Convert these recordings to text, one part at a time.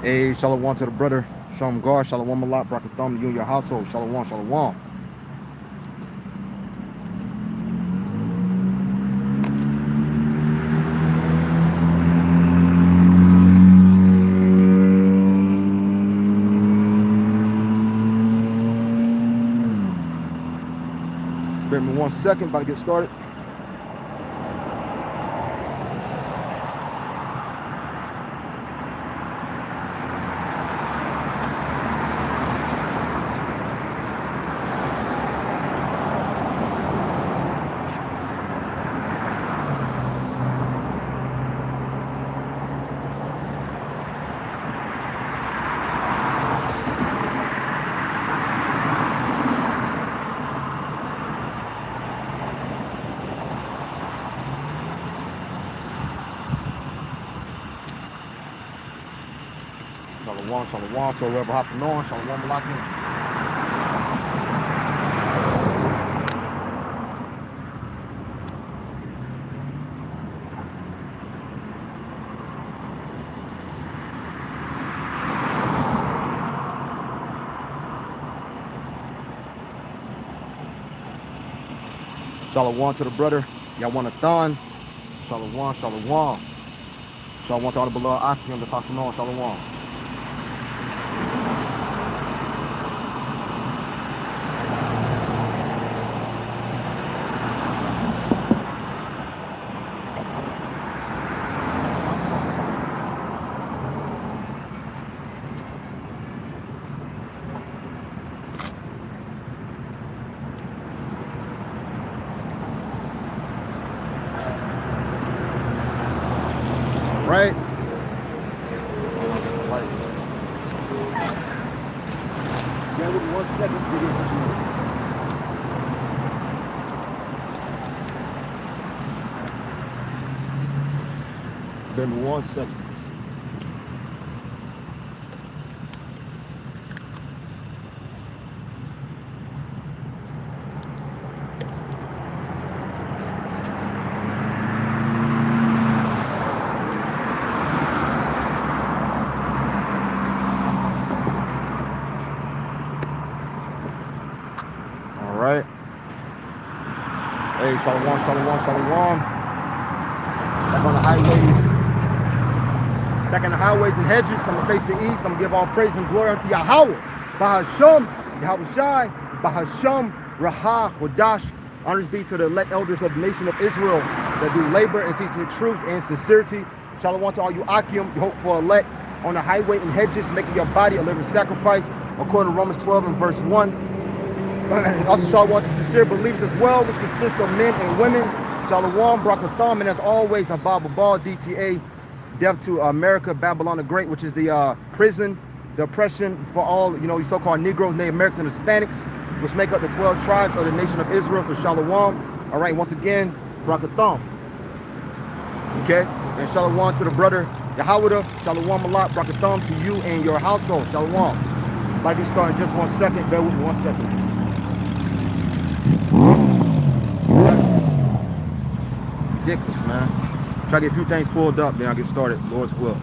Hey, shalom to the brother. Shalom God, shalom malak, brakatham to you and your household. Shalom, shalom. Bear me 1 second, about to get started. Shalom, shalom to whoever hopping on. Shalom malak. Shalom to the brother. Y'all want a thon? Shalom, shalom. Shalom to all the beloved Akim that's hopping on. Shalom. Right? Bear with me 1 second to get situated. Bear me 1 second. All right. Hey, shalom, shalom, shalom. Back on the highways. Back in the highways and hedges. I'm going to face the east. I'm going to give all praise and glory unto Yahweh. Bahasham, Yahweh Shai, Bahasham, Rahah, Wadash. Honors be to the elect elders of the nation of Israel that do labor and teach the truth and sincerity. Shalom to all you Akim, you hope for elect on the highway and hedges, making your body a living sacrifice, according to Romans 12 and verse 1. Also, shalom to sincere believers as well, which consist of men and women. Shalom, brakatham, and as always, Habab Ball, DTA, death to America, Babylon the Great, which is the prison, the oppression for all, you so-called Negroes, Native Americans, and Hispanics, which make up the 12 tribes of the nation of Israel. So shalom. All right, once again, brakatham. Okay, and shalom to the brother Yahweh, shalom malak, brakatham to you and your household. Shalom. Might be starting just 1 second. Bear with me 1 second. Ridiculous, man. Try to get a few things pulled up, then I'll get started. Lord's will.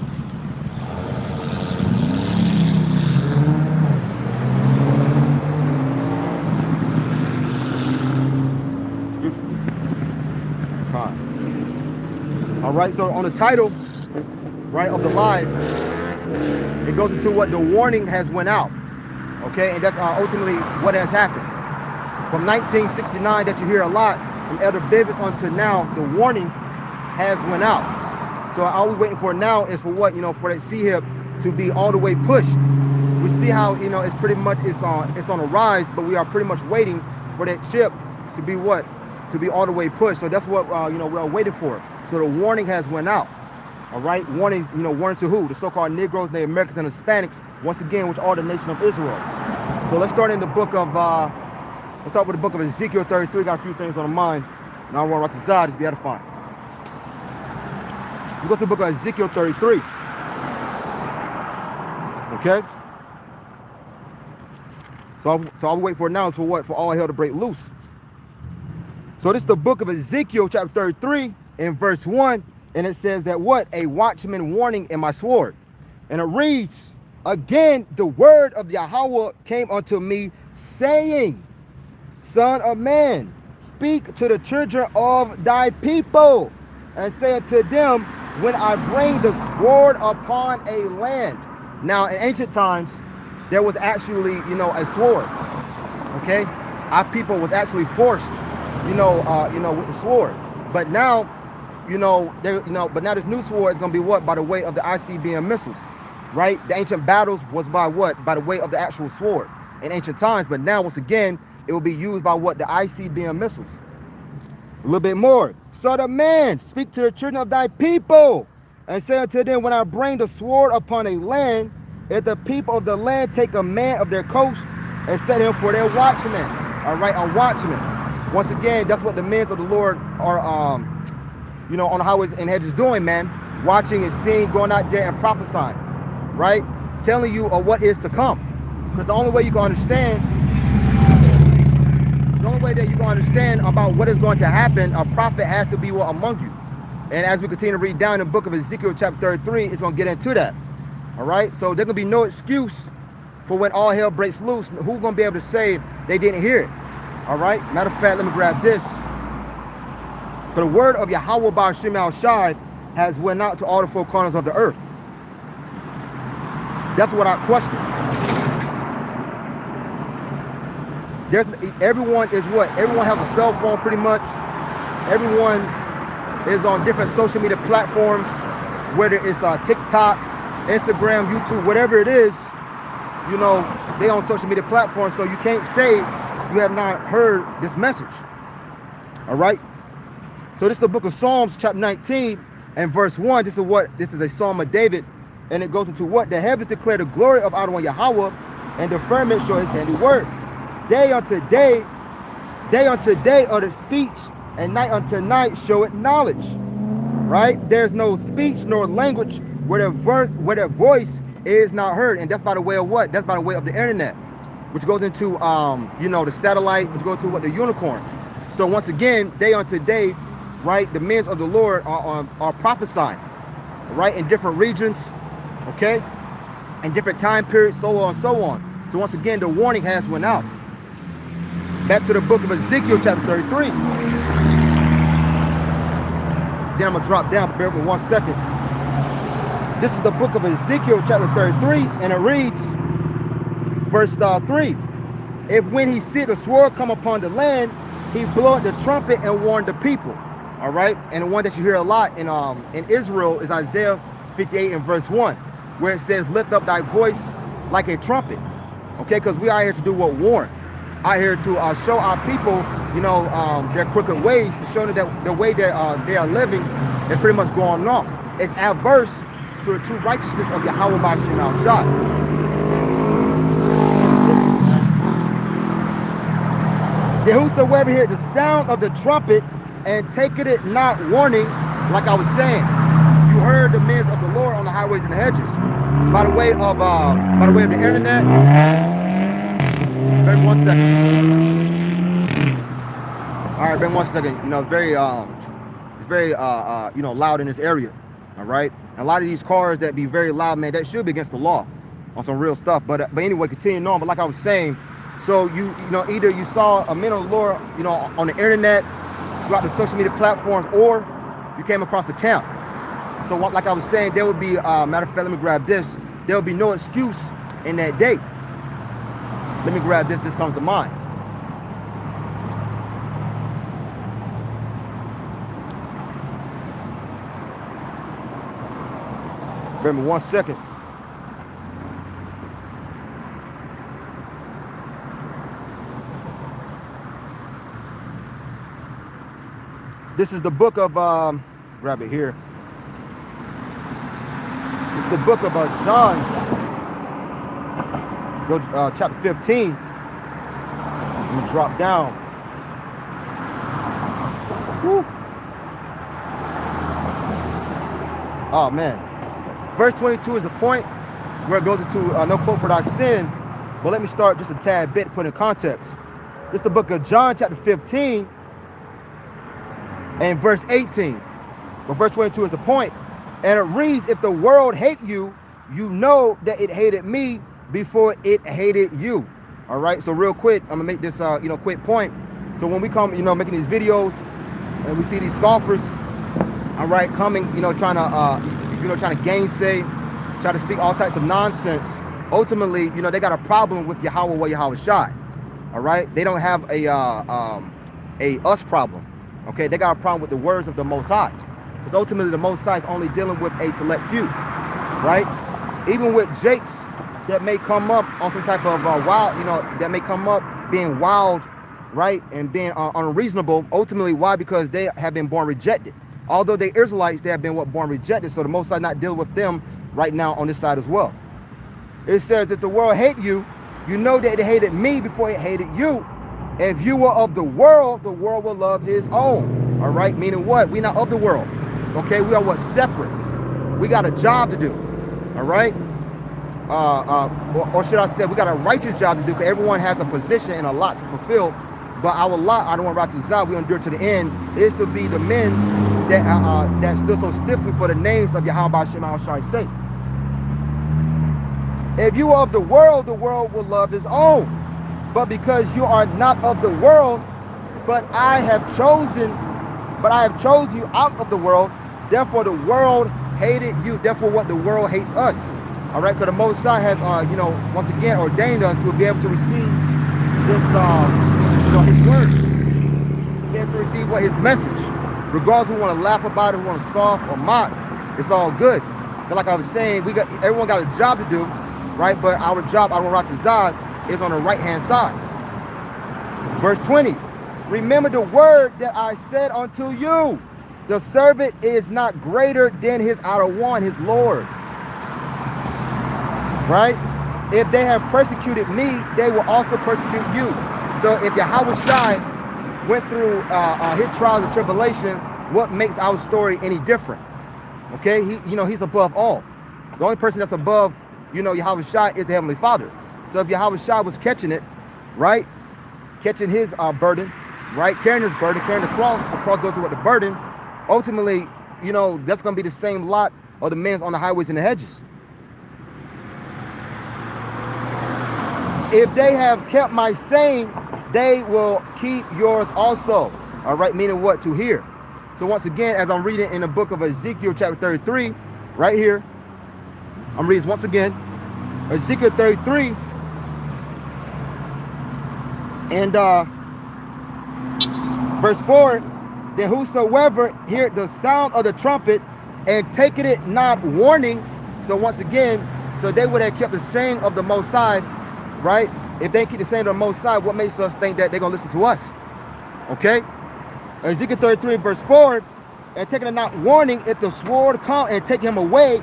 All right, so on the title, right, of the live, it goes into what the warning has went out. Okay, and that's ultimately what has happened. From 1969, that you hear a lot, from Elder Beavis until now, the warning has went out. So all we're waiting for now is for what, for that sea hip to be all the way pushed. We see how, it's pretty much, it's on a rise, but we are pretty much waiting for that ship to be what? To be all the way pushed. So that's what, we are waiting for. So the warning has went out. All right, warning, warning to who? The so-called Negroes, Native Americans, and Hispanics, once again, which are the nation of Israel. So let's start in the book of, let's start with the book of Ezekiel 33. Got a few things on the mind. Now I want to write to Zod, just be edifying. You go to the book of Ezekiel 33. Okay? So all we wait for now is for what? For all hell to break loose. So this is the book of Ezekiel, chapter 33, in verse 1. And it says that what? A watchman warning in my sword. And it reads, again, the word of Yahweh came unto me, saying, Son of man, speak to the children of thy people, and say unto them, when I bring the sword upon a land. Now, in ancient times, there was actually, a sword. Okay, our people was actually forced, with the sword. But now, but now this new sword is going to be what? By the way of the ICBM missiles, right? The ancient battles was by what? By the way of the actual sword in ancient times. But now, once again, it will be used by what? The ICBM missiles. A little bit more. Son of man, speak to the children of thy people, and say unto them, when I bring the sword upon a land, if the people of the land take a man of their coast and set him for their watchman. All right, a watchman. Once again, that's what the men of the Lord are, on the highways and hedges doing, man. Watching and seeing, going out there and prophesying, right? Telling you of what is to come. Because the only way you can understand, about what is going to happen, a prophet has to be among you. And as we continue to read down in the book of Ezekiel chapter 33, it's going to get into that. All right, so there's going to be no excuse for when all hell breaks loose. Who's going to be able to say they didn't hear it? All right, matter of fact, let me grab this. For the word of Yahweh by Hashem al-Shai has went out to all the four corners of the earth. That's what I question. Everyone is what? Everyone has a cell phone pretty much. Everyone is on different social media platforms, whether it's TikTok, Instagram, YouTube, whatever it is, they on social media platforms. So you can't say you have not heard this message. All right. So this is the book of Psalms, chapter 19 and verse 1. This is a Psalm of David. And it goes into what? The heavens declare the glory of Adonai Yahweh, and the firmament show his handiwork. Day unto day utter speech, and night unto night show it knowledge. Right? There's no speech nor language where their voice is not heard. And that's by the way of what? That's by the way of the internet, which goes into the satellite, which goes to what? The unicorn. So once again, day unto day, right, the men of the Lord are prophesying, right, in different regions, okay, in different time periods, so on and so on. So once again, the warning has went out. Back to the book of Ezekiel chapter 33. Then I'm going to drop down, bear with me 1 second. This is the book of Ezekiel chapter 33, and it reads, verse 3. If when he see the sword come upon the land, he bloweth the trumpet and warn the people. All right, and the one that you hear a lot in Israel is Isaiah 58 and verse 1, where it says, lift up thy voice like a trumpet. Okay, because we are here to do what? Warn. Out here to show our people, their crooked ways, to show them that the way they are living is pretty much going off. It's adverse to the true righteousness of Yahweh by Hashem al-Shai. Then whosoever hear the sound of the trumpet and taketh it not warning, like I was saying, you heard the men of the Lord on the highways and the hedges. By the way of the internet. Wait 1 second. All right, wait 1 second. It's very loud in this area. All right. And a lot of these cars that be very loud, man, that should be against the law on some real stuff. But anyway, continuing on. But like I was saying, so either you saw a man of the Lord, on the internet, throughout the social media platforms, or you came across a camp. So like I was saying, there would be matter of fact, let me grab this. There would be no excuse in that day. Let me grab this. This comes to mind. Bear with me 1 second. This is the book of, grab it here. It's the book of John. Go chapter 15. Let me drop down. Woo. Oh man. Verse 22 is the point where it goes into no cloak for thy sin. But let me start just a tad bit, put in context. This is the book of John chapter 15 and verse 18. But verse 22 is the point. And it reads, if the world hate you, you know that it hated me before it hated you. All right. So real quick, I'm gonna make this quick point. So when we come, making these videos and we see these scoffers, all right, coming, trying to gainsay, try to speak all types of nonsense. Ultimately, they got a problem with Yahweh or Yahweh Shai. All right. They don't have a us problem. Okay. They got a problem with the words of the Most High, because ultimately the Most High is only dealing with a select few. Right. Even with Jakes that may come up on some type of wild, that may come up being wild, right, and being unreasonable. Ultimately, why? Because they have been born rejected. Although they Israelites, they have been born rejected. So the Most High not dealing with them right now on this side as well. It says, if the world hate you, you know that it hated me before it hated you. If you were of the world will love his own. All right, meaning what? We're not of the world. Okay, we are what? Separate. We got a job to do. All right. Or should I say, we got a righteous job to do, because everyone has a position and a lot to fulfill. But our lot, I don't want to Zah, we endure to the end, is to be the men that stood so stiffly for the names of Yahweh Shai sake. If you are of the world will love his own. But because you are not of the world, but I have chosen you out of the world, therefore the world hated you. Therefore what? The world hates us. All right, because the Most High has, once again ordained us to be able to receive this, his word, to be able to receive his message. Regardless, we want to laugh about it, we want to scoff or mock, it's all good. But like I was saying, everyone got a job to do, right? But our job, our Ratazad, is on the right-hand side. Verse 20, remember the word that I said unto you, the servant is not greater than his outer one, his Lord. Right? If they have persecuted me, they will also persecute you. So if Yahweh Shai went through his trials and tribulation, what makes our story any different? Okay, he's above all. The only person that's above, Yahweh Shai is the Heavenly Father. So if Yahweh Shai was catching it, right, catching his burden, right, carrying his burden, carrying the cross goes to what the burden. Ultimately, that's going to be the same lot of the men on the highways and the hedges. If they have kept my saying, they will keep yours also. All right, meaning what? To hear. So once again, as I'm reading in the book of Ezekiel chapter 33, right here, I'm reading once again, Ezekiel 33, and verse 4, then whosoever hear the sound of the trumpet and taketh it not warning. So once again, so they would have kept the saying of the Most High, right? If they keep the saying of the Most High, what makes us think that they're going to listen to us? Okay? Ezekiel 33 verse 4, and taking it not warning, if the sword come and take him away,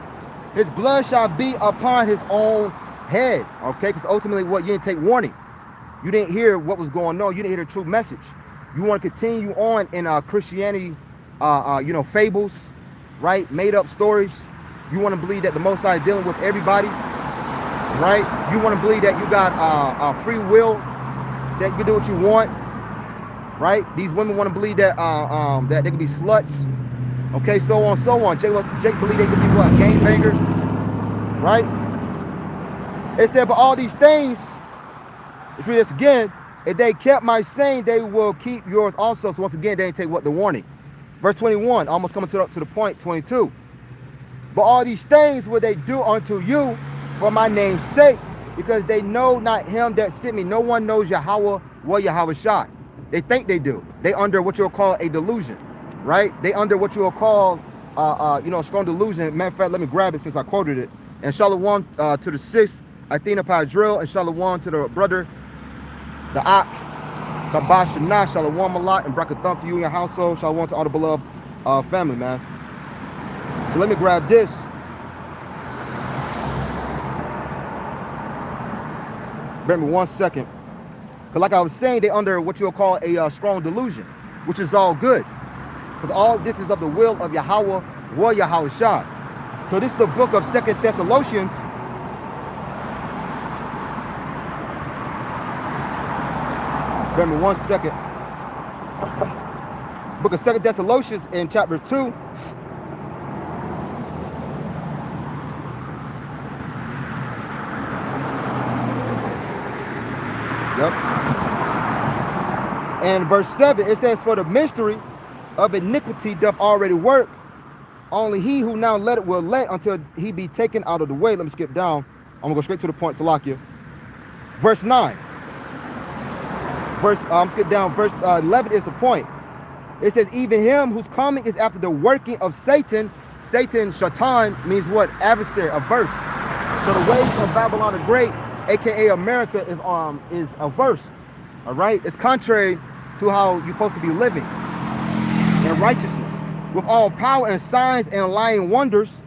his blood shall be upon his own head. Okay? Because ultimately what? You didn't take warning. You didn't hear what was going on. You didn't hear the true message. You want to continue on in Christianity, fables, right? Made up stories. You want to believe that the Most High is dealing with everybody, right? You want to believe that you got free will, that you can do what you want, right? These women want to believe that that they can be sluts, okay, so on, so on. Jake believe they can be what? Gangbangers, right? It said, but all these things, let's read this again. If they kept my saying, they will keep yours also. So once again, they didn't take what? The warning. Verse 21, almost coming to the point, 22. But all these things will they do unto you for my name's sake, because they know not him that sent me. No one knows Yahweh or Yahweh Shai. They think they do. They under what you'll call a delusion, right? They under what you'll call, a strong delusion. Matter of fact, let me grab it since I quoted it. And Shalom to the sis, Athena Padril, and Shalom to the brother, the Ak, Kabash Shana, Shalom a lot, and Brakathum to you and your household. Shalom to all the beloved family, man. So let me grab this. Bear me 1 second. Because like I was saying, they under what you'll call a strong delusion, which is all good. Because all this is of the will of Yahweh or Yahweh Shai. So this is the book of 2 Thessalonians. Bear me 1 second. Book of 2 Thessalonians in chapter 2. Yep. And verse 7, it says, for the mystery of iniquity doth already work. Only he who now let it will let until he be taken out of the way. Let me skip down. I'm going to go straight to the point, Salakia. Verse 9. I'm skip down. Verse 11 is the point. It says, even him whose coming is after the working of Satan. Satan, Shaitan, means what? Adversary, averse. So the ways of Babylon the Great, aka America, is averse. All right? It's contrary to how you're supposed to be living in righteousness, with all power and signs and lying wonders,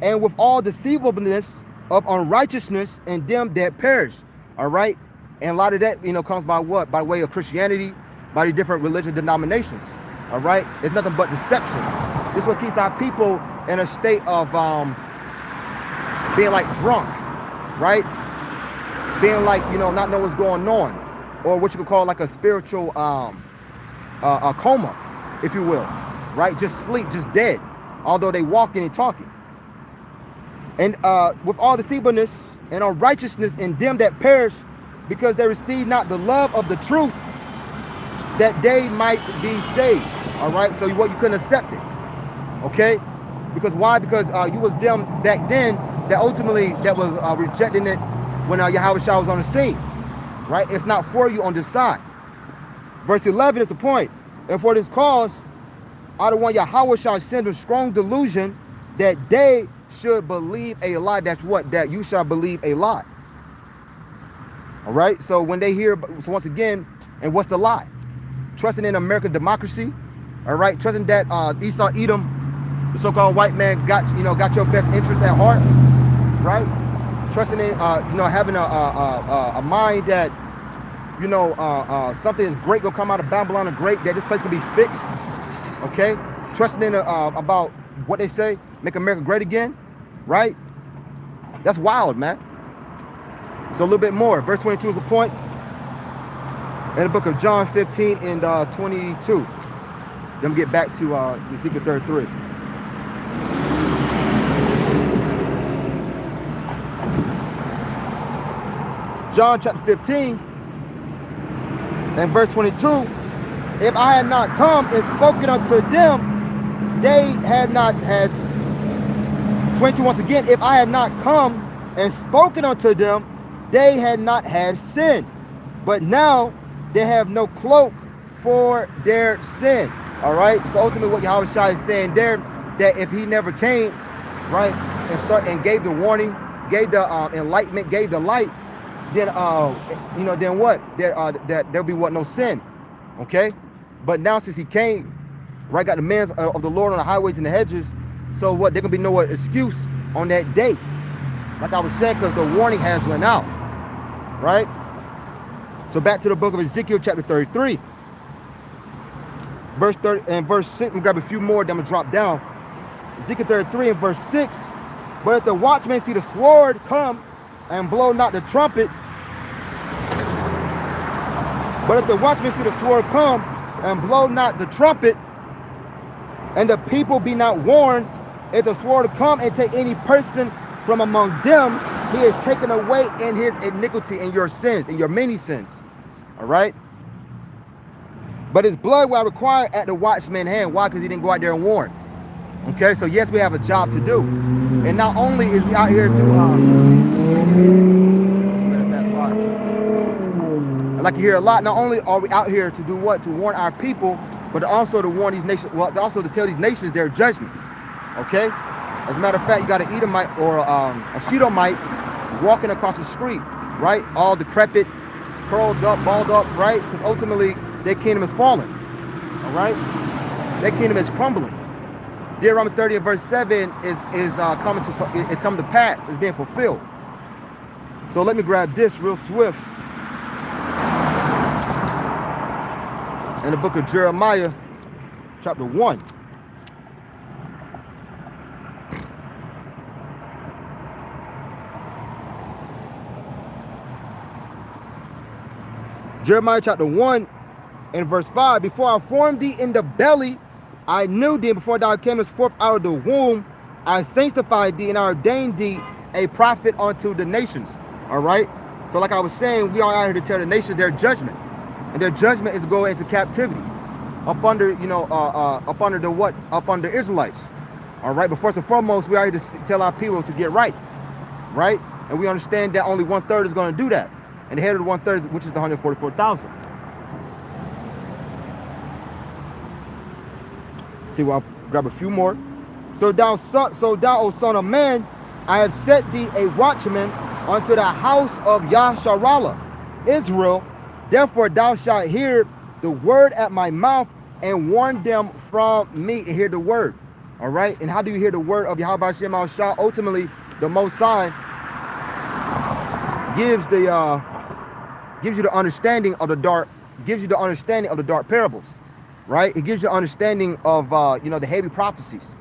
and with all deceivableness of unrighteousness in them that perish. All right? And a lot of that, comes by what? By way of Christianity, by the different religious denominations. All right? It's nothing but deception. This is what keeps our people in a state of being like drunk, right? Being like, not know what's going on, or what you could call like a spiritual a coma, if you will, right? Just sleep, just dead, although they walking and talking. And with all deceivableness and unrighteousness in them that perish, because they receive not the love of the truth, that they might be saved. All right, so what, you couldn't accept it, okay? Because why? Because you was them back then that ultimately that was rejecting it when Yahweh Shah was on the scene, right? It's not for you on this side. Verse 11 is the point. And for this cause, out of one Yahweh shall send a strong delusion that they should believe a lie. That's what? That you shall believe a lie. All right. So when they hear, so once again, and what's the lie? Trusting in American democracy. All right. Trusting that Esau Edom, the so-called white man, got your best interest at heart. Right. Trusting in having a mind that something is great gonna come out of Babylon the Great, that this place can be fixed. Okay. Trusting in about what they say, make America great again. Right. That's wild, man. So a little bit more. Verse 22 is a point in the book of John 15 and 22. Then we get back to Ezekiel 33. John chapter 15 and verse 22. If I had not come and spoken unto them, they had not had. 22 once again. If I had not come and spoken unto them, they had not had sin, but now they have no cloak for their sin. All right. So ultimately, what Yahweh Shai is saying there, that if he never came, right, and gave the warning, gave the enlightenment, gave the light, then then what? There'll be what? No sin. Okay. But now since he came, right, got the men of the Lord on the highways and the hedges. So what? There gonna be no excuse on that day. Like I was saying, because the warning has went out. Right? So back to the book of Ezekiel chapter 33. Verse 30 and verse 6. I'm gonna grab a few more, then I'm gonna drop down. Ezekiel 33 and verse 6. But if the watchman see the sword come and blow not the trumpet. But if the watchman see the sword come and blow not the trumpet, and the people be not warned, if the sword come and take any person from among them, he is taken away in his iniquity, in your sins, in your many sins. All right. But his blood will I require at the watchman's hand. Why? Because he didn't go out there and warn. Okay. So yes, we have a job to do. And not only is we out here to, I like to hear a lot. Not only are we out here to do what? To warn our people, but also to warn these nations, well, also to tell these nations their judgment. Okay. As a matter of fact, you got an Edomite or a Shedomite walking across the street, right? All decrepit, curled up, balled up, right? Because ultimately their kingdom is falling. All right. Their kingdom is crumbling. Deuteronomy 30 and verse 7 is coming to pass. It's being fulfilled. So let me grab this real swift. In the book of Jeremiah, chapter 1. Jeremiah chapter 1 and verse 5. Before I formed thee in the belly, I knew thee. Before thou camest forth out of the womb, I sanctified thee and I ordained thee a prophet unto the nations. All right. So like I was saying, we are out here to tell the nation their judgment. And their judgment is to go into captivity. Up under, up under the what? Up under Israelites. All right, but first and foremost, we are here to tell our people to get right. Right? And we understand that only 1/3 is going to do that. And the head of the 1/3, which is the 144,000. See, well, I'll grab a few more. So thou, O son of man, I have set thee a watchman unto the house of Yasharallah, Israel. Therefore thou shalt hear the word at my mouth and warn them from me. And hear the word. All right. And how do you hear the word of Yahweh Hashem al Shah? Ultimately, the Most High gives you the understanding of the dark, parables. Right? It gives you understanding of the heavy prophecies.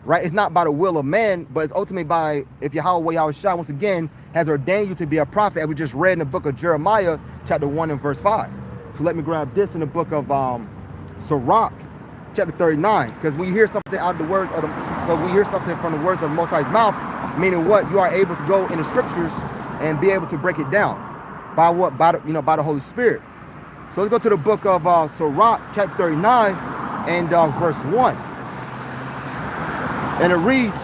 Right? It's not by the will of man, but it's ultimately by, if Yahweh Shah once again has ordained you to be a prophet, as we just read in the book of Jeremiah, chapter 1 and verse 5. So let me grab this in the book of Sirach, chapter 39, because we hear something out of the words of we hear something from the words of the Most High's mouth, meaning what? You are able to go in the scriptures and be able to break it down by what? By the Holy Spirit. So let's go to the book of Sirach, chapter 39 and verse 1. And it reads,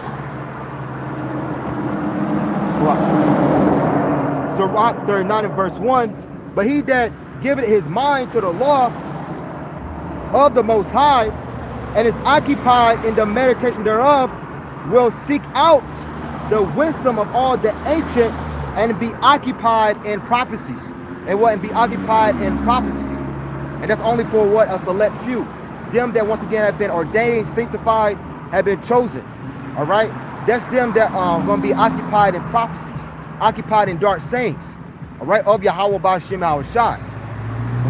Sirach 39 and verse 1, but he that giveth his mind to the law of the Most High and is occupied in the meditation thereof will seek out the wisdom of all the ancient and be occupied in prophecies. And be occupied in prophecies. And that's only for what? A select few. Them that once again have been ordained, sanctified, have been chosen. All right? That's them that are going to be occupied in prophecies, occupied in dark sayings. All right? Of Yahweh Ba'Shem Al-Shai.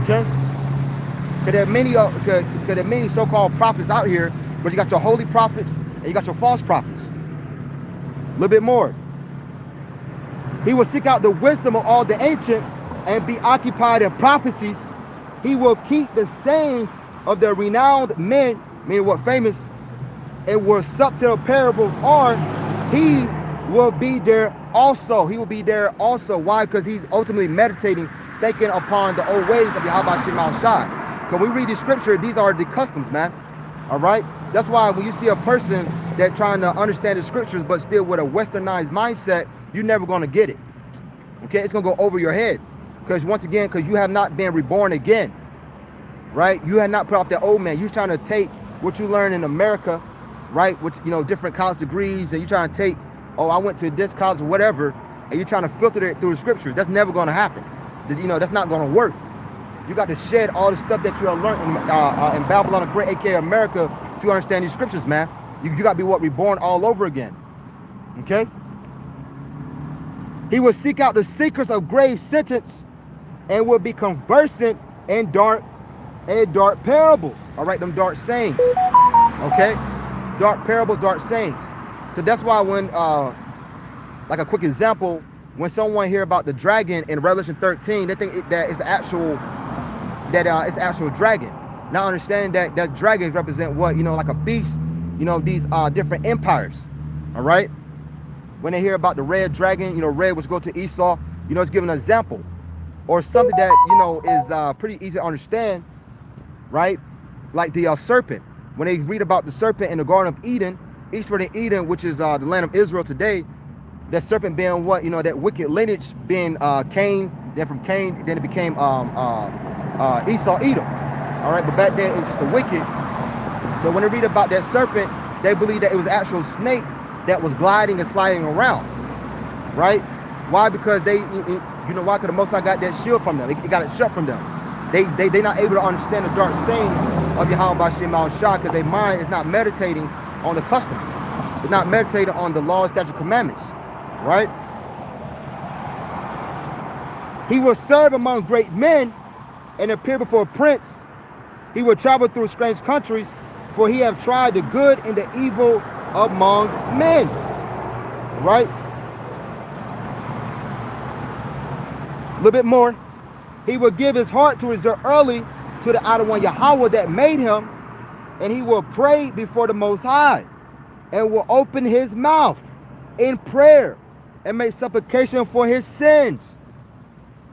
Okay? Because there are many so-called prophets out here, but you got your holy prophets and you got your false prophets. A little bit more. He will seek out the wisdom of all the ancient and be occupied in prophecies. He will keep the sayings of the renowned men, meaning what? Famous, and where subtle parables are, he will be there also. He will be there also. Why? Because he's ultimately meditating, thinking upon the old ways of Yahweh Hashem al Shai. When we read the scripture, these are the customs, man. All right? That's why when you see a person that trying to understand the scriptures but still with a westernized mindset, you're never going to get it. Okay? It's going to go over your head. Because once again, because you have not been reborn again. Right? You have not put off that old man. You're trying to take what you learn in America, right? Which, different college degrees, and you're trying to take, I went to this college or whatever, and you're trying to filter it through the scriptures. That's never going to happen. That's not going to work. You got to shed all the stuff that you have learned in Babylon the Great, aka America, to understand these scriptures, man. You got to be reborn all over again. Okay? He will seek out the secrets of grave sentence and will be conversant in dark parables. All right, them dark sayings. Okay? Dark parables, dark sayings. So that's why when, like a quick example, when someone hear about the dragon in Revelation 13, they think that it's actual dragon. Not understanding that dragons represent what? Like a beast, these different empires. All right? When they hear about the red dragon, red which go to Esau, it's giving an example. Or something that, is pretty easy to understand, right? Like the serpent. When they read about the serpent in the Garden of Eden, eastward in Eden, which is the land of Israel today, that serpent being what? That wicked lineage being Cain, then from Cain, then it became Esau, Edom. All right, but back then it was just the wicked. So when they read about that serpent, they believe that it was an actual snake that was gliding and sliding around, right? Why? Because they, why? Because the Most High got that shield from them. It got it shut from them. They not able to understand the dark sayings of Yahweh Ba'Shem al Shah because their mind is not meditating on the customs. It's not meditating on the laws, statutes, commandments, right? He will serve among great men and appear before a prince. He will travel through strange countries, for he have tried the good and the evil among men. Right? A little bit more. He will give his heart to reserve early to the outer one Yahweh that made him, and he will pray before the Most High, and will open his mouth in prayer and make supplication for his sins.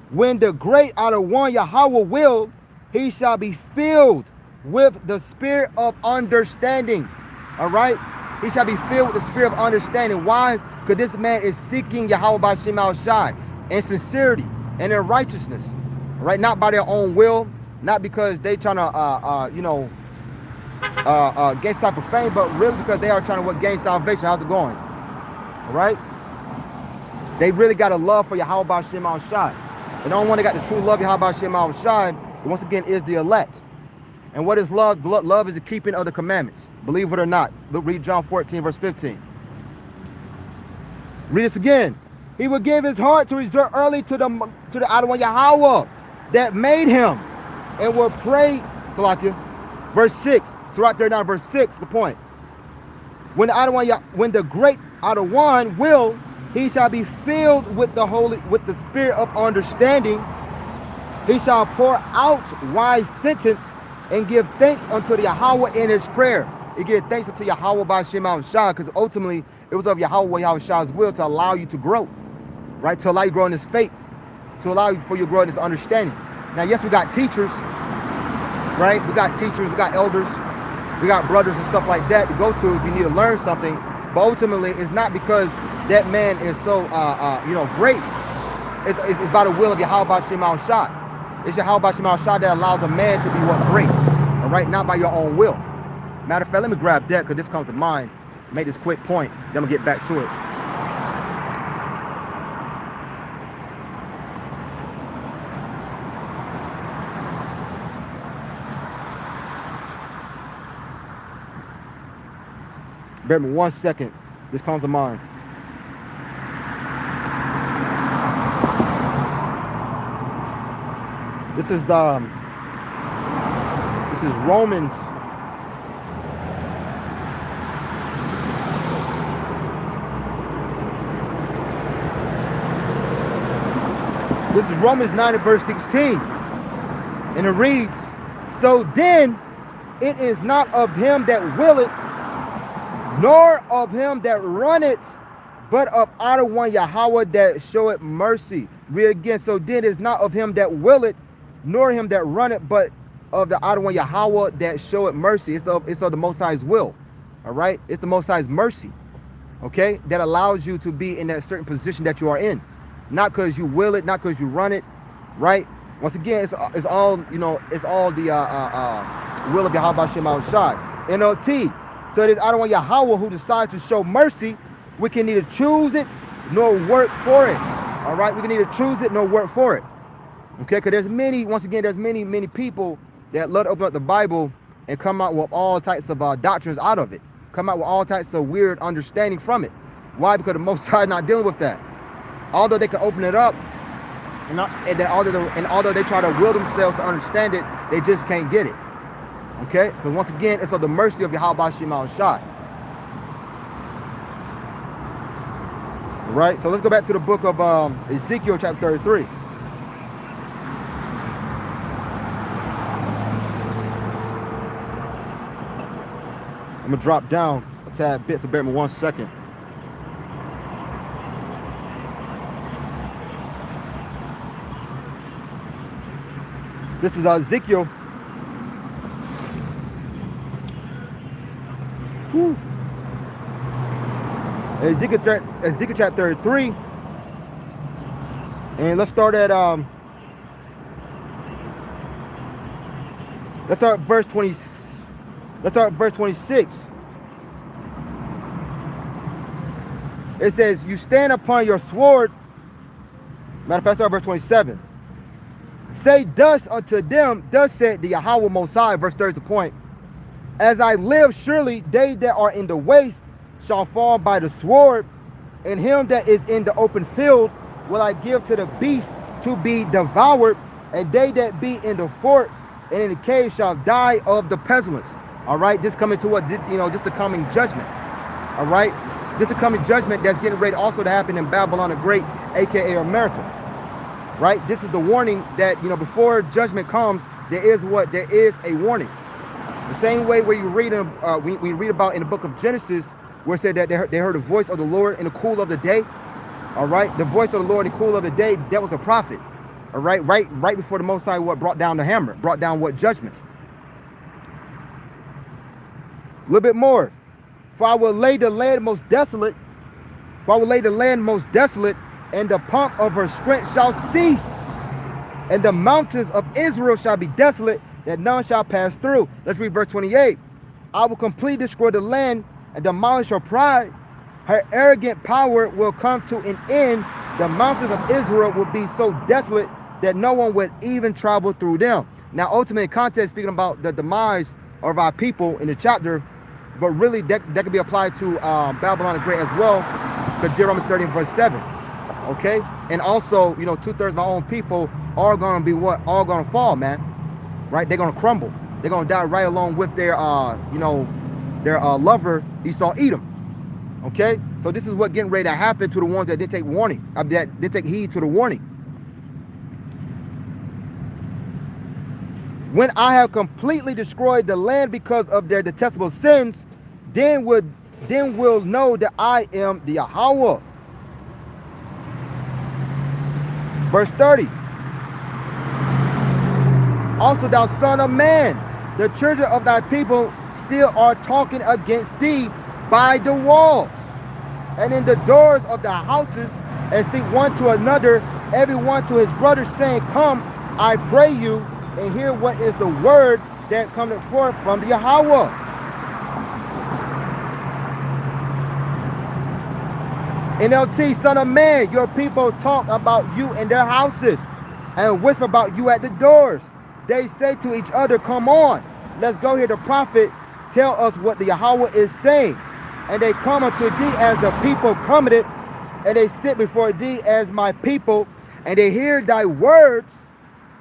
when the great out of one Yahweh will, he shall be filled with the spirit of understanding. All right? He shall be filled with the spirit of understanding. Why? Because this man is seeking Yahweh by Shem Al Shai in sincerity and in righteousness. All right? Not by their own will, not because they trying to, gain type of fame, but really because they are trying to gain salvation. How's it going? All right? They really got a love for Yahweh by Shem Al Shai. And the only one that got the true love Yahweh by Shem Al Shai, once again, is the elect. And what is love? Love is the keeping of the commandments. Believe it or not. Read John 14, verse 15. Read this again. He will give his heart to resort early to the Adonai Yahweh that made him, and will pray. Salakia. Verse 6. Surah 39, verse 6, the point. When the great out of one will, he shall be filled with the spirit of understanding. He shall pour out wise sentence and give thanks unto the Yahweh in his prayer. He gives thanks unto Yahweh by Shem Al Shai, because ultimately it was of Yahweh Shai's will to allow you to grow, right? To allow you to grow in his faith, to allow you for you to grow in his understanding. Now, yes, we got teachers, right? We got teachers, we got elders, we got brothers and stuff like that to go to if you need to learn something. But ultimately, it's not because that man is so, great. It's by the will of Yahweh by Shem Al Shai. It's Yahweh by Shem Al Shai that allows a man to be what? Great. All right? Not by your own will. Matter of fact, let me grab that because this comes to mind. Make this quick point. Then we'll get back to it. Bear with me 1 second. This comes to mind. This is Romans. This is Romans 9 and verse 16. And it reads, so then it is not of him that willeth, nor of him that runneth, but of out of one Yahweh that showeth mercy. Read again. So then it is not of him that willeth, nor him that runneth, but of the out of one Yahweh that showeth mercy. It's of the Most High's will. All right? It's the Most High's mercy. Okay? That allows you to be in that certain position that you are in. Not because you will it, not because you run it. Right? Once again, it's all, it's all the will of Yahweh Shem Al Shai. NLT. So it is out of one Yahweh who decides to show mercy. We can neither choose it nor work for it. All right? We can neither choose it nor work for it. Okay? Because there's many people that love to open up the Bible and come out with all types of doctrines out of it. Come out with all types of weird understanding from it. Why? Because the Most High is not dealing with that. Although they can open it up, and although they try to will themselves to understand it, they just can't get it. Okay? Because once again, it's of the mercy of Yahweh Shem Al Shai. Right? So let's go back to the book of Ezekiel chapter 33. I'm going to drop down a tad bit, so bear with me 1 second. This is Ezekiel. Whew. Ezekiel chapter 33. And let's start at verse 20. Let's start verse 26. It says, you stand upon your sword. Matter of fact, start verse 27. Say thus unto them, thus said the Yahweh Most High, verse 30 is the point. As I live, surely they that are in the waste shall fall by the sword, and him that is in the open field will I give to the beast to be devoured, and they that be in the forts and in the cave shall die of the pestilence. All right, this coming to what, just the coming judgment. All right, this is a coming judgment that's getting ready also to happen in Babylon the Great, aka America. Right, this is the warning that before judgment comes, there is a warning. The same way where you read we read about in the book of Genesis, where it said that they heard the voice of the Lord in the cool of the day. All right, the voice of the Lord in the cool of the day, that was a prophet. All right, right before the Most High what brought down the hammer, brought down what judgment. A little bit more. For I will lay the land most desolate. For I will lay the land most desolate, and the pomp of her strength shall cease. And the mountains of Israel shall be desolate, that none shall pass through. Let's read verse 28. I will completely destroy the land and demolish her pride. Her arrogant power will come to an end. The mountains of Israel will be so desolate that no one would even travel through them. Now, ultimately, in context, speaking about the demise of our people in the chapter, but really that could be applied to Babylon the Great as well, because Deuteronomy 30 verse 7. Okay, and also, you know, 2/3 of our own people are going to be what? All going to fall, man. Right? They're going to crumble. They're going to die right along with their, their lover Esau, Edom. Okay, so this is what getting ready to happen to the ones that didn't take warning, that didn't take heed to the warning. When I have completely destroyed the land because of their detestable sins, then will know that I am the Yahweh. Verse 30. Also, thou son of man, the children of thy people still are talking against thee by the walls and in the doors of the houses, and speak one to another, every one to his brother, saying, Come, I pray you, and hear what is the word that cometh forth from the Yahweh. NLT, son of man, your people talk about you in their houses and whisper about you at the doors. They say to each other, Come on, let's go hear the prophet tell us what the Yahweh is saying. And they come unto thee as the people cometh, and they sit before thee as my people, and they hear thy words,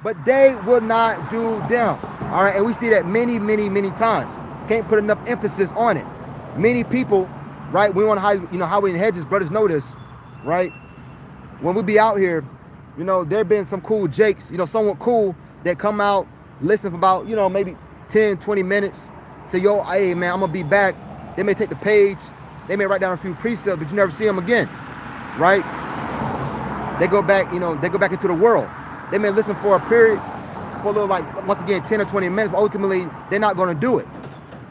but they will not do them. All right, and we see that many, many, many times. Can't put enough emphasis on it. Many people, right? We want to, Highway and Hedges, brothers know this, right? When we be out here, there been some cool jakes, someone cool that come out, listen for about, maybe 10, 20 minutes, say, yo, hey, man, I'm going to be back. They may take the page. They may write down a few precepts, but you never see them again, right? They go back, they go back into the world. They may listen for a period, for a little, like, once again, 10 or 20 minutes, but ultimately, they're not going to do it,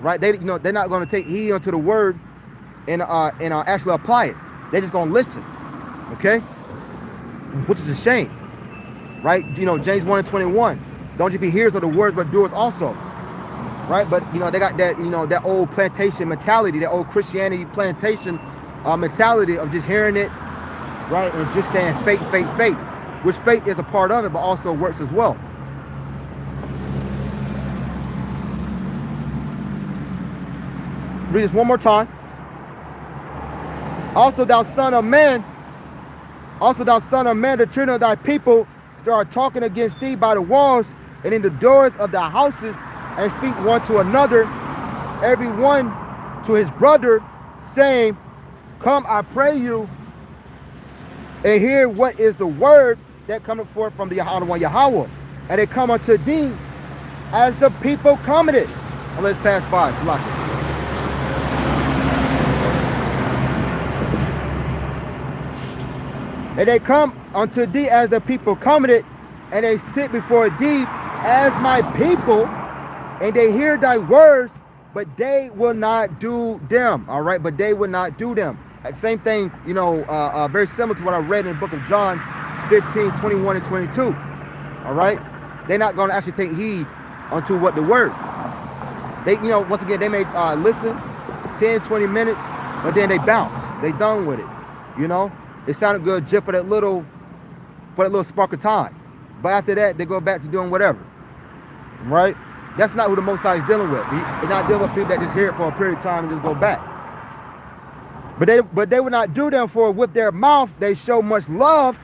right? They're not going to take heed unto the word and actually apply it. They're just going to listen, okay? Which is a shame, right? James 1:21. Don't you be hearers of the words, but doers also, right? But, they got that, that old plantation mentality, that old Christianity plantation mentality of just hearing it, right? And just saying faith, faith, faith, which faith is a part of it, but also works as well. Read this one more time. Also, thou son of man, the children of thy people start talking against thee by the walls and in the doors of thy houses, and speak one to another, every one to his brother, saying, Come, I pray you, and hear what is the word that cometh forth from the Yahweh. And they come unto thee as the people cometh. Well, let's pass by. Salaki. And they come unto thee as the people cometh, and they sit before thee as my people, and they hear thy words, but they will not do them. All right, but they will not do them. Same thing, very similar to what I read in the book of John 15, 21 and 22. All right, they're not going to actually take heed unto what the word. They, once again, they may listen 10, 20 minutes, but then they bounce. They done with it, It sounded good just for that little spark of time. But after that, they go back to doing whatever, right? That's not who the Most High is dealing with. He's not dealing with people that just hear it for a period of time and just go back. But they will not do them, for with their mouth they show much love,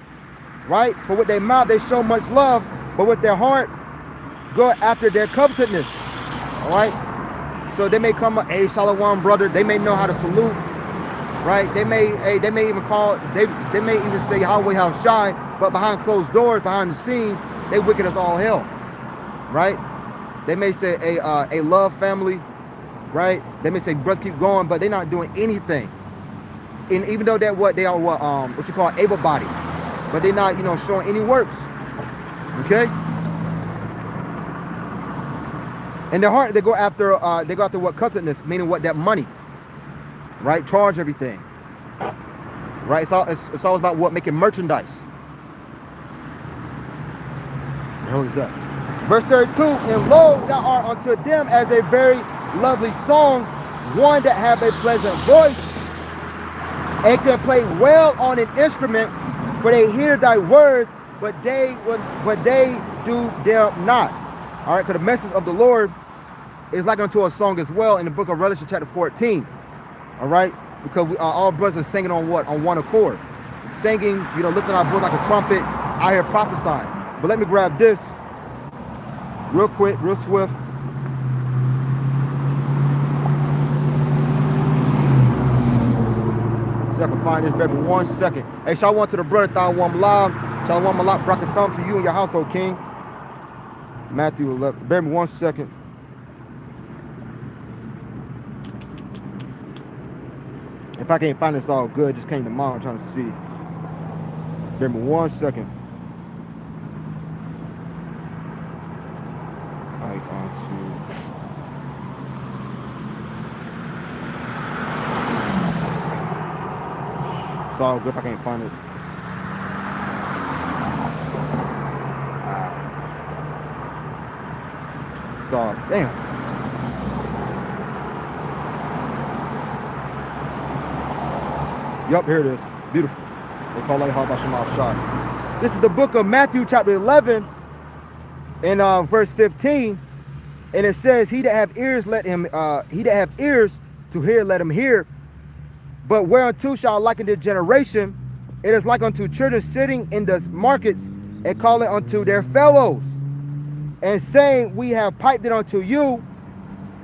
right? For with their mouth they show much love, but with their heart go after their covetousness, all right? So they may come, hey, Shalom, brother. They may know how to salute, right? They may even call, they may even say Yahweh how shy, but behind closed doors, behind the scene, they wicked as all hell, right? They may say a love family, right? They may say brothers keep going, but they're not doing anything. And even though they are what you call able-bodied, but they're not, showing any works, Okay? In their heart, they go after what covetousness, meaning what, that money. Right? Charge everything. Right? It's all about what, making merchandise. The hell is that? Verse 32, and lo, thou art unto them as a very lovely song, one that have a pleasant voice, and can play well on an instrument, for they hear thy words, but they do them not. All right, because the message of the Lord is like unto a song as well in the book of Revelation chapter 14. All right, because all brothers are singing on what? On one accord. Singing, lifting our voice like a trumpet, out here prophesying. But let me grab this real quick, real swift. See if I can find this, baby. 1 second. Hey, shalom to the brother, Thawam Lab. Shalom Malak, bracket thumb to you and your household, King. Matthew 11. Bear me 1 second. If I can't find this, all good. Just came to mind, trying to see. Bear me 1 second. All right, on to. It's all good if I can't find it. So, damn. Yup, here it is. Beautiful. They call it Habashamal Shah. This is the book of Matthew, chapter 11, and verse 15. And it says, He that have ears, let him. He that have ears to hear, let him hear. But whereunto shall I liken this generation? It is like unto children sitting in the markets and calling unto their fellows, and saying, We have piped it unto you,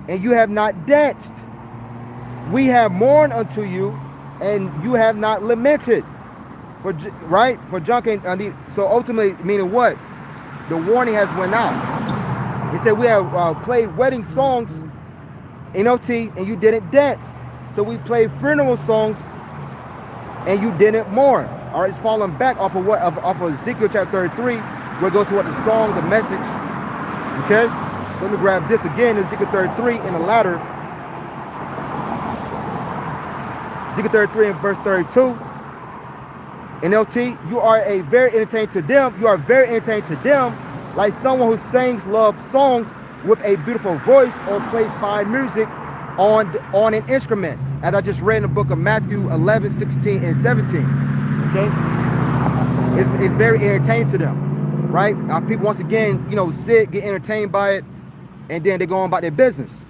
and you have not danced. We have mourned unto you, and you have not lamented. For junk and so ultimately, meaning what? The warning has went out. He said, we have played wedding songs, NOT, and you didn't dance. So we played funeral songs, and you didn't mourn. All right, it's falling back off of what? Off of Ezekiel chapter 33. We'll go to what the song, the message. Okay? So let me grab this again, Ezekiel 33 in the latter. Ezekiel 33 and verse 32. NLT, you are a very entertaining to them. You are very entertaining to them, like someone who sings love songs with a beautiful voice or plays fine music on an instrument, as I just read in the book of Matthew 11, 16, and 17. Okay, it's very entertaining to them, right? People once again, sit, get entertained by it, and then they go on about their business.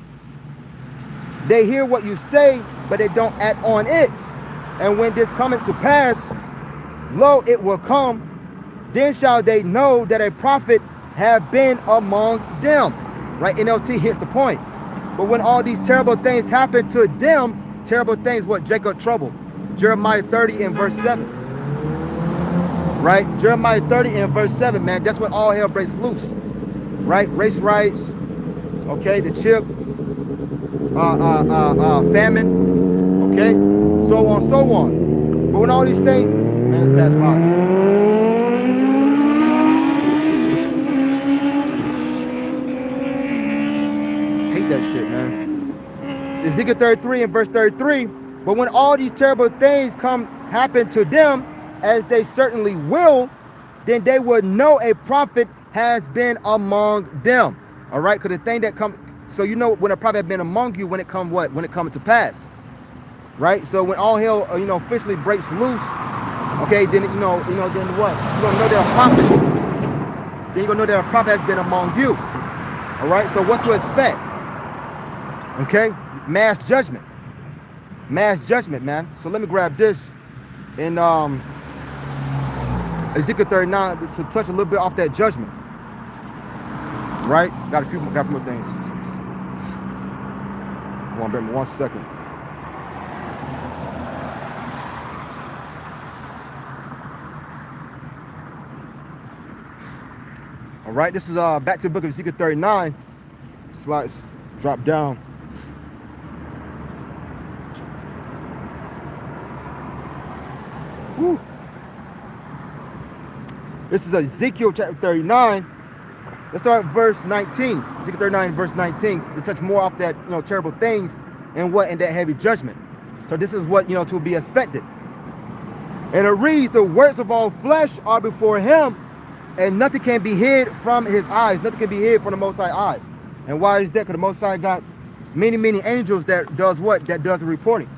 They hear what you say, but they don't act on it. And when this cometh to pass, lo, it will come, then shall they know that a prophet have been among them. Right? NLT hits the point. But when all these terrible things happen to them, terrible things, what? Jacob trouble. Jeremiah 30 and verse 7. Right? Jeremiah 30 and verse 7, man. That's when all hell breaks loose. Right? Race riots. Okay, the chip. Famine. Okay? So on, so on. But when all these things, man, let's pass by. Hate that shit, man. Ezekiel 33 and verse 33. But when all these terrible things happen to them, as they certainly will, then they would know a prophet has been among them. All right, because the thing that comes, so when a prophet has been among you, when it comes what? When it comes to pass. Right? So when all hell, officially breaks loose, okay, then then what? You're gonna know that a prophet. Then you're gonna know that a prophet has been among you. All right. So what to expect? Okay, mass judgment, man. So let me grab this in Ezekiel 39 to touch a little bit off that judgment. Right? Got a few more things. Hold on, bear me 1 second. All right, this is back to the book of Ezekiel 39. Slides drop down. Woo. This is Ezekiel chapter 39. Let's start at verse 19. Ezekiel 39, verse 19, to touch more off that, terrible things and what in that heavy judgment. So this is what, to be expected. And it reads, the works of all flesh are before him, and nothing can be hid from his eyes. Nothing can be hid from the Most High eyes. And why is that? Because the Most High got many, many angels that does what? That does the reporting.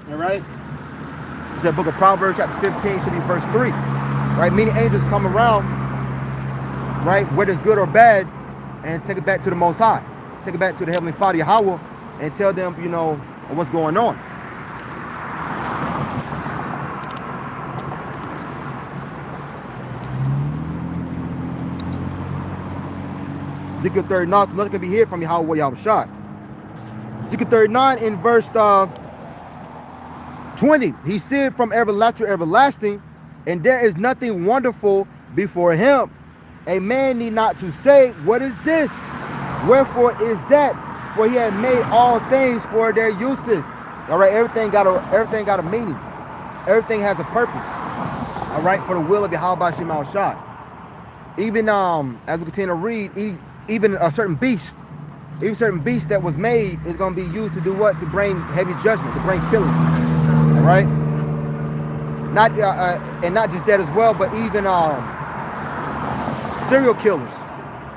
All right? It's that book of Proverbs, chapter 15, should be verse 3. Right? Many angels come around, right, whether it's good or bad, and take it back to the Most High. Take it back to the Heavenly Father, Yahweh, and tell them, what's going on. Ezekiel 39, so nothing can be hid from Yahweh Yahushua. Ezekiel 39 in verse 20, he said, from everlasting to everlasting, and there is nothing wonderful before him. A man need not to say, what is this? Wherefore is that? For he had made all things for their uses. All right, everything got a meaning. Everything has a purpose. All right, for the will of Yahweh Shem Yahushua. Even as we continue to read, even a certain beast that was made is going to be used to do what? To bring heavy judgment, to bring killing. All right, and not just that as well, but even serial killers,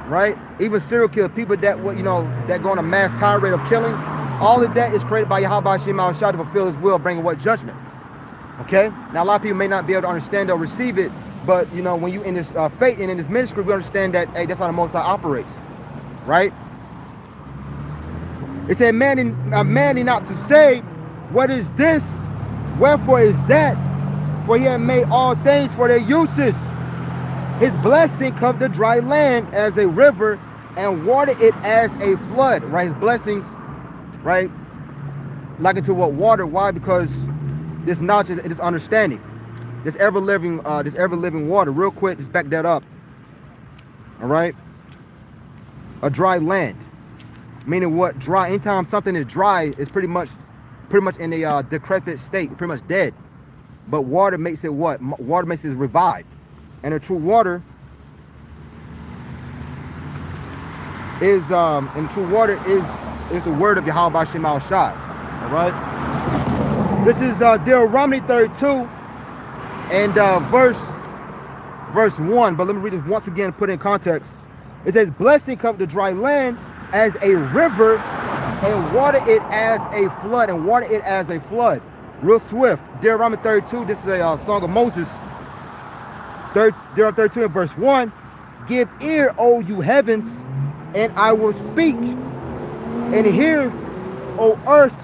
right? Even serial killers, people that that go on a mass tirade of killing. All of that is created by Yahweh Shem Yahushua to fulfill his will, bringing what? Judgment. Okay. Now a lot of people may not be able to understand or receive it. But, when you in this faith and in this ministry, we understand that, hey, that's how the Most High operates, right? It said, a man need not to say, what is this? Wherefore is that? For he had made all things for their uses. His blessing covered the dry land as a river and watered it as a flood, right? His blessings, right? Like into what? Water. Why? Because this knowledge, this understanding. This ever living water. Real quick, just back that up. All right. A dry land, meaning what? Dry. Anytime something is dry, it's pretty much in a decrepit state, pretty much dead. But water makes it what? Water makes it revived, and the true water is the word of Yahweh Shem Yahushua. All right. This is Deuteronomy 32. And verse 1, but let me read this once again, put it in context. It says, blessing covered the dry land as a river and water it as a flood, Real swift. Deuteronomy 32, this is a song of Moses. Deuteronomy 32 and verse 1. Give ear, O you heavens, and I will speak. And hear, O earth,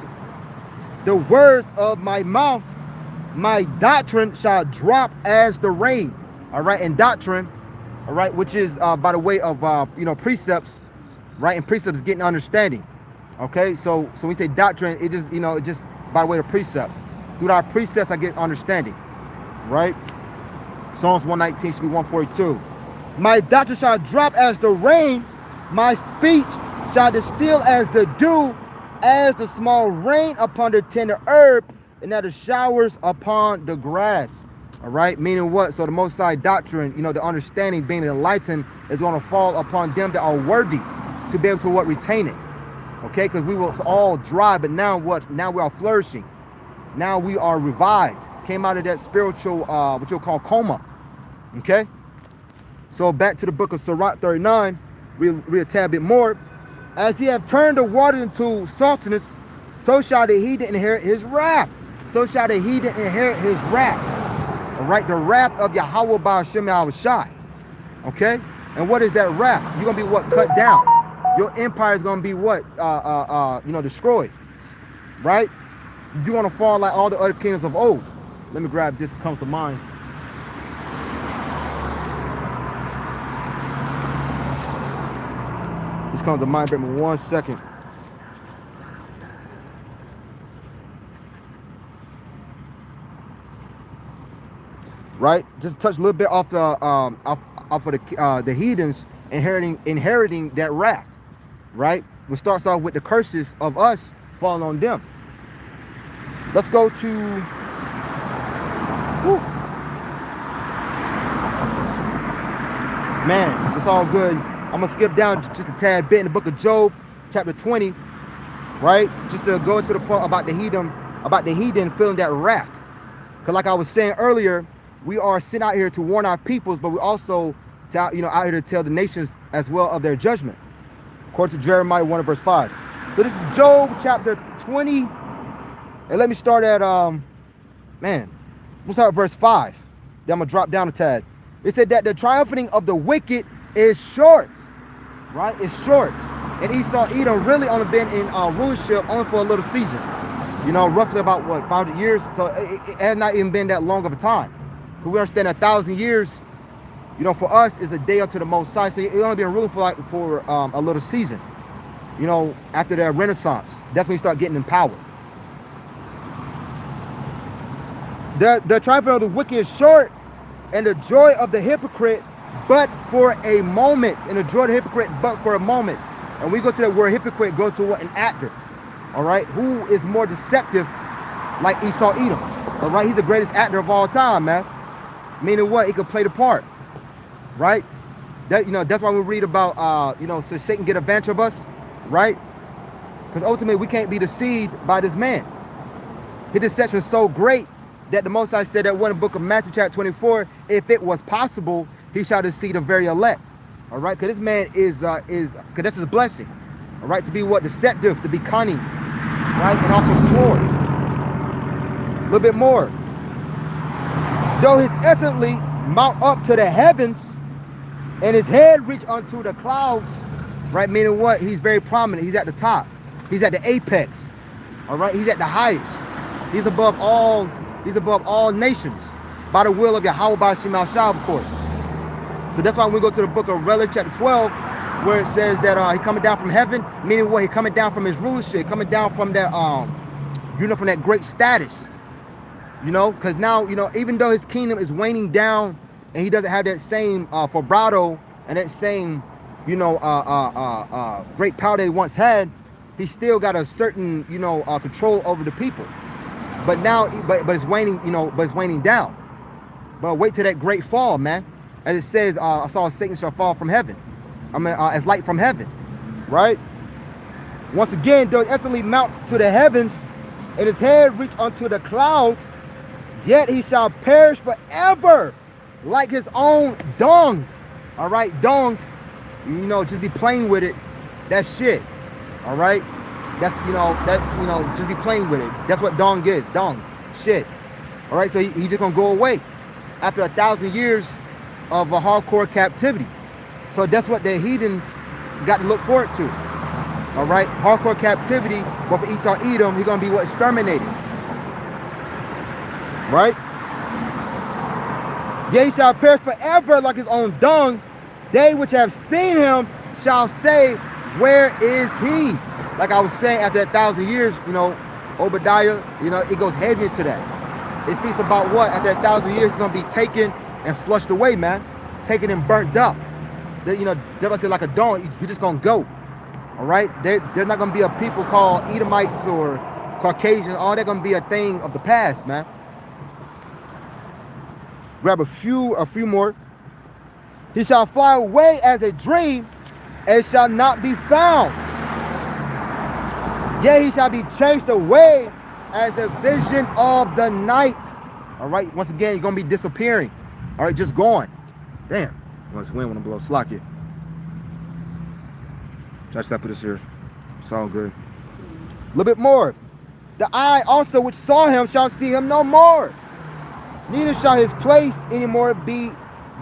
the words of my mouth. My doctrine shall drop as the rain. All right, and doctrine, all right, which is by the way of precepts, right? And precepts is getting understanding. Okay, so when we say doctrine, it just it just by the way of precepts. Through our precepts, I get understanding, right? Psalms 119 should be 142. My doctrine shall drop as the rain. My speech shall distill as the dew, as the small rain upon the tender herb, and that the showers upon the grass. All right, meaning what? So the Most High doctrine, the understanding, being enlightened, is going to fall upon them that are worthy to be able to retain it. Okay, because we was all dry, but now what? Now we are flourishing. Now we are revived. Came out of that spiritual, what you'll call coma. Okay, so back to the book of Sirach 39. Read a tad bit more. As he have turned the waters into saltiness, so shall the heathen inherit his wrath. So shall the heathen inherit his wrath. All right, the wrath of Yahweh by Shem Yahushua. Okay, and what is that wrath? You're gonna be what? Cut down. Your empire is gonna be what? Destroyed. Right? You're gonna fall like all the other kingdoms of old. Let me grab this. Comes to mind. This comes to mind. Give me 1 second. Right, just touch a little bit off the off of the heathens inheriting that wrath. Right, which starts off with the curses of us falling on them. Let's go to Man, it's all good. I'm going to skip down just a tad bit in the book of Job, chapter 20, right? Just to go into the point about the heathen feeling that wrath. Because like I was saying earlier, we are sent out here to warn our peoples, but we also out here to tell the nations as well of their judgment. According to Jeremiah 1 verse 5. So this is Job chapter 20. And let me start at, we'll start at verse 5. Then I'm going to drop down a tad. It said that the triumphing of the wicked is short, right? It's short. And Esau, Edom really only been in rulership only for a little season. Roughly about, 500 years? So it has not even been that long of a time. But we understand 1,000 years, for us is a day up to the Most High. So it only been ruling for a little season. After their Renaissance, that's when you start getting in power. The triumphing of the wicked is short, and the joy of the hypocrite but for a moment. And the joy of the hypocrite but for a moment. And we go to that word hypocrite, go to what? An actor. All right? Who is more deceptive like Esau Edom? All right? He's the greatest actor of all time, man. Meaning what? He could play the part. Right? That's why we read about, so Satan get advantage of us. Right? Because ultimately we can't be deceived by this man. His deception is so great that the Most High said that one in the book of Matthew chapter 24, if it was possible, he shall deceive the very elect. All right, because this man is because that's his blessing. All right, to be what? Deceptive, to be cunning, right? And also the sword. A little bit more. Though his excellently mount up to the heavens, and his head reach unto the clouds, right? Meaning what? He's very prominent. He's at the top. He's at the apex. All right, he's at the highest. He's above all. He's above all nations by the will of Yahweh by Shemal Shah, of course. So that's why when we go to the book of Revelation chapter 12, where it says that he coming down from heaven, meaning what? He coming down from his rulership, coming down from that, from that great status. Because now, even though his kingdom is waning down and he doesn't have that same vibrato and that same, great power that he once had, he still got a certain, control over the people. But now, but it's waning, but it's waning down. But wait till that great fall, man. As it says, I saw Satan shall fall from heaven. As light from heaven, right? Once again, does excellently mount to the heavens, and his head reach unto the clouds, yet he shall perish forever, like his own dung. All right, dung, just be playing with it. That's shit. All right. That's, just be playing with it. That's what dung is. Dung. Shit. All right, so he just gonna go away after 1,000 years of a hardcore captivity. So that's what the heathens got to look forward to. All right, hardcore captivity, but for Esau Edom, he's gonna be what? Exterminated. Right? Yea, he shall perish forever like his own dung. They which have seen him shall say, where is he? Like I was saying, after 1,000 years, Obadiah, it goes heavy into that. It speaks about what? After 1,000 years, it's going to be taken and flushed away, man. Taken and burnt up. Devil said like a dawn, you're just going to go. All right? There's not going to be a people called Edomites or Caucasians. All they're going to be a thing of the past, man. Grab a few more. He shall fly away as a dream and shall not be found. Yea, he shall be chased away as a vision of the night. All right, once again, you're going to be disappearing. All right, just gone. Damn, must win when I'm below slack it. Try to put this here. It's all good. A little bit more. The eye also which saw him shall see him no more. Neither shall his place anymore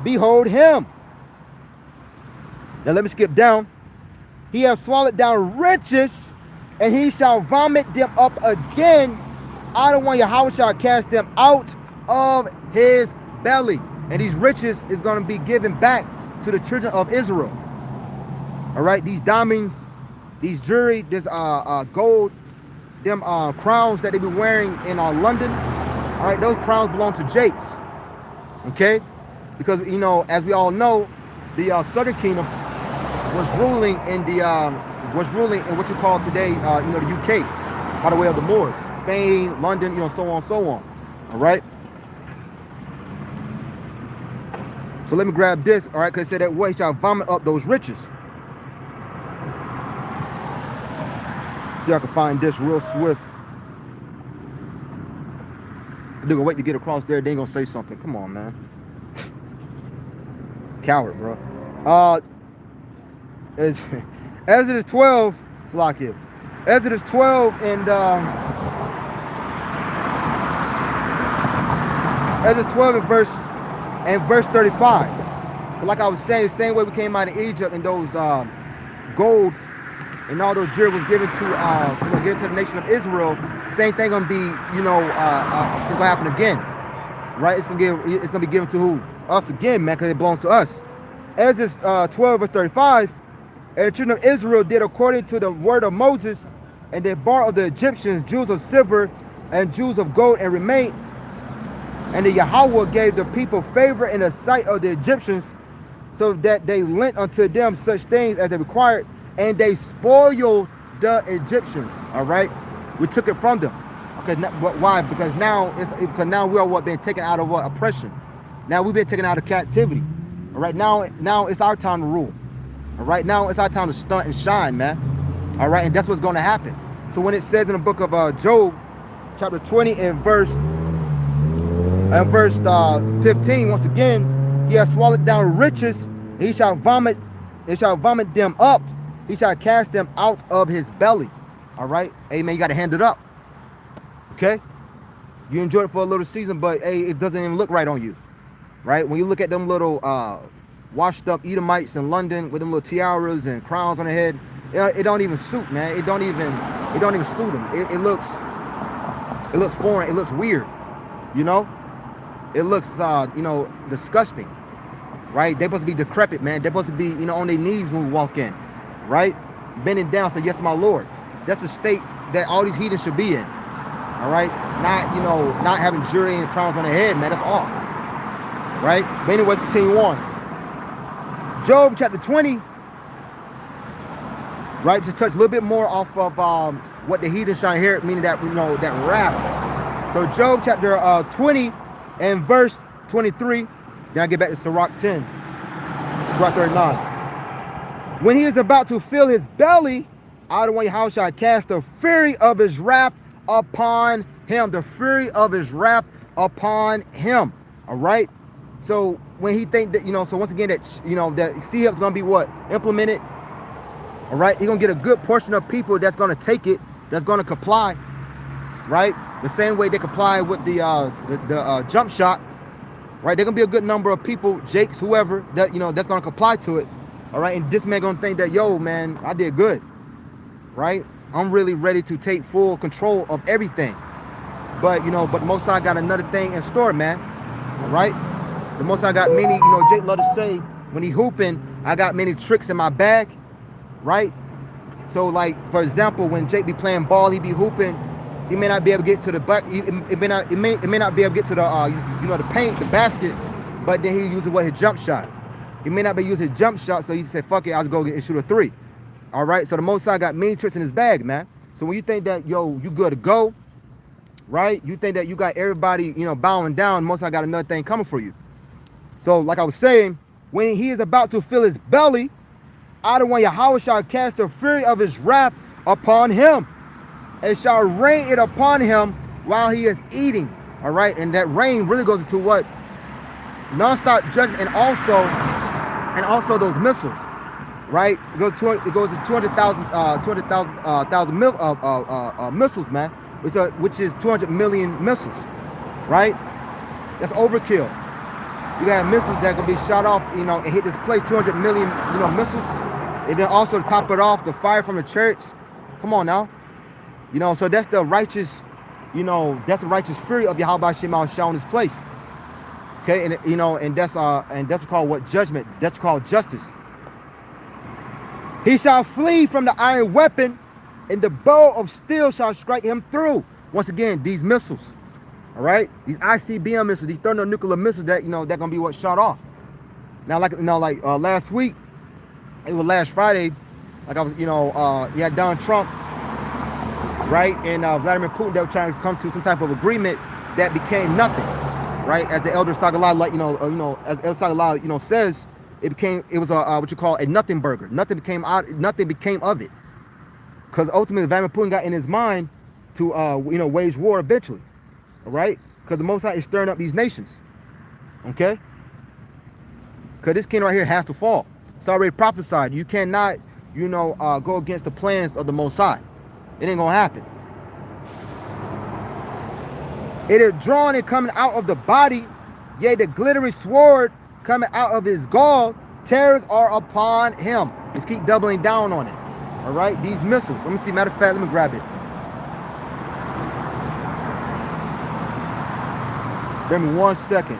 behold him. Now let me skip down. He has swallowed down riches, and he shall vomit them up again. I don't want Yahweh shall cast them out of his belly. And these riches is going to be given back to the children of Israel. All right, these diamonds, these jewelry, this gold, them crowns that they be wearing in London. All right, those crowns belong to Jakes. Okay, because as we all know, the Southern Kingdom was ruling in what you call today, the UK, by the way of the Moors, Spain, London, so on, so on. All right. So let me grab this, all right, because it said that way he shall vomit up those riches. See if I can find this real swift. They're gonna wait to get across there. They ain't gonna say something. Come on, man. Coward, bro. Exodus 12. It's lock here. Exodus 12 and Exodus 12 and verse 35. But like I was saying, the same way we came out of Egypt and those gold and all those jewelry was given to given to the nation of Israel. Same thing gonna be, it's gonna happen again, right? It's gonna be given to who? Us again, man, because it belongs to us. Exodus 12 verse 35. And the children of Israel did according to the word of Moses, and they borrowed of the Egyptians jewels of silver and jewels of gold and remained. And the Yahweh gave the people favor in the sight of the Egyptians, so that they lent unto them such things as they required, and they spoiled the Egyptians. All right, we took it from them. Okay, why? Because now we are what, being taken out of what? Oppression. Now we've been taken out of captivity. All right, now it's our time to rule. All right, now it's our time to stunt and shine, man. All right, and that's what's going to happen. So when it says in the book of Job, chapter 20 and verse 15, once again, he has swallowed down riches, and he shall vomit them up. He shall cast them out of his belly. All right, amen. You got to hand it up. Okay, you enjoyed it for a little season, but hey, it doesn't even look right on you, right? When you look at them little washed up Edomites in London with them little tiaras and crowns on their head, it don't even suit, man. It don't even suit them. It looks foreign. It looks weird, you know. It looks disgusting, right? They're supposed to be decrepit, man. They're supposed to be on their knees when we walk in, right? Bending down, say yes, my Lord. That's the state that all these heathens should be in. All right, not having jewelry and crowns on their head, man. That's off, right? But anyways, continue on. Job chapter 20, right? Just touch a little bit more off of what the heathens trying to hear, meaning that that wrath. So Job chapter 20 and verse 23. Then I get back to Sirach 10, Sirach 39. When he is about to fill his belly, out of one house shall I cast the fury of his wrath upon him. The fury of his wrath upon him. All right. So when he think that, so once again that that CHIP's gonna be what? Implemented. All right, he's gonna get a good portion of people that's gonna take it, that's gonna comply, right? The same way they comply with the jump shot, right? They're gonna be a good number of people, Jakes, whoever, that that's gonna comply to it. All right, and this man gonna think that, yo, man, I did good, right? I'm really ready to take full control of everything. But but the Most High got another thing in store, man. All right. The Most High got many, Jake love to say when he hooping, I got many tricks in my bag, right? So like, for example, when Jake be playing ball, he be hooping, he may not be able to get to the back, it may not be able to get to the the paint, the basket, but then he uses his jump shot. He may not be using his jump shot, so he say, fuck it, I'll just go and shoot a three. All right, so the Most High got many tricks in his bag, man. So when you think that, you good to go, right? You think that you got everybody, bowing down, Most High got another thing coming for you. So like I was saying, when he is about to fill his belly, out of one Yahweh shall cast the fury of his wrath upon him, and shall rain it upon him while he is eating. All right, and that rain really goes into what? Non-stop judgment, and also those missiles, right? It goes to 200,000 missiles, man. Which is 200 million missiles, right? That's overkill. You got missiles that can be shot off, and hit this place, 200 million, missiles. And then also to top it off, the fire from the church. Come on now. So that's the righteous, that's the righteous fury of Yahweh Shema shown this place. Okay, and that's called what? Judgment. That's called justice. He shall flee from the iron weapon, and the bow of steel shall strike him through. Once again, these missiles. All right, these ICBM missiles, these thermonuclear missiles that they're gonna be what shot off. Now, like last week, it was last Friday, like I was, you had Donald Trump, right, and Vladimir Putin. They were trying to come to some type of agreement that became nothing, right? As the Elder Sagallah, like as El Sagallah, says, it was a what you call a nothing burger. Nothing became of it, because ultimately Vladimir Putin got in his mind to wage war eventually, all right? Because the Most High is stirring up these nations, okay? Because this king right here has to fall. It's already prophesied. You cannot, go against the plans of the Most High. It ain't gonna happen. It is drawn and coming out of the body, yea, the glittering sword coming out of his gall. Terrors are upon him. Let's keep doubling down on it. All right, these missiles. Let me see. Matter of fact, let me grab it. Give me 1 second.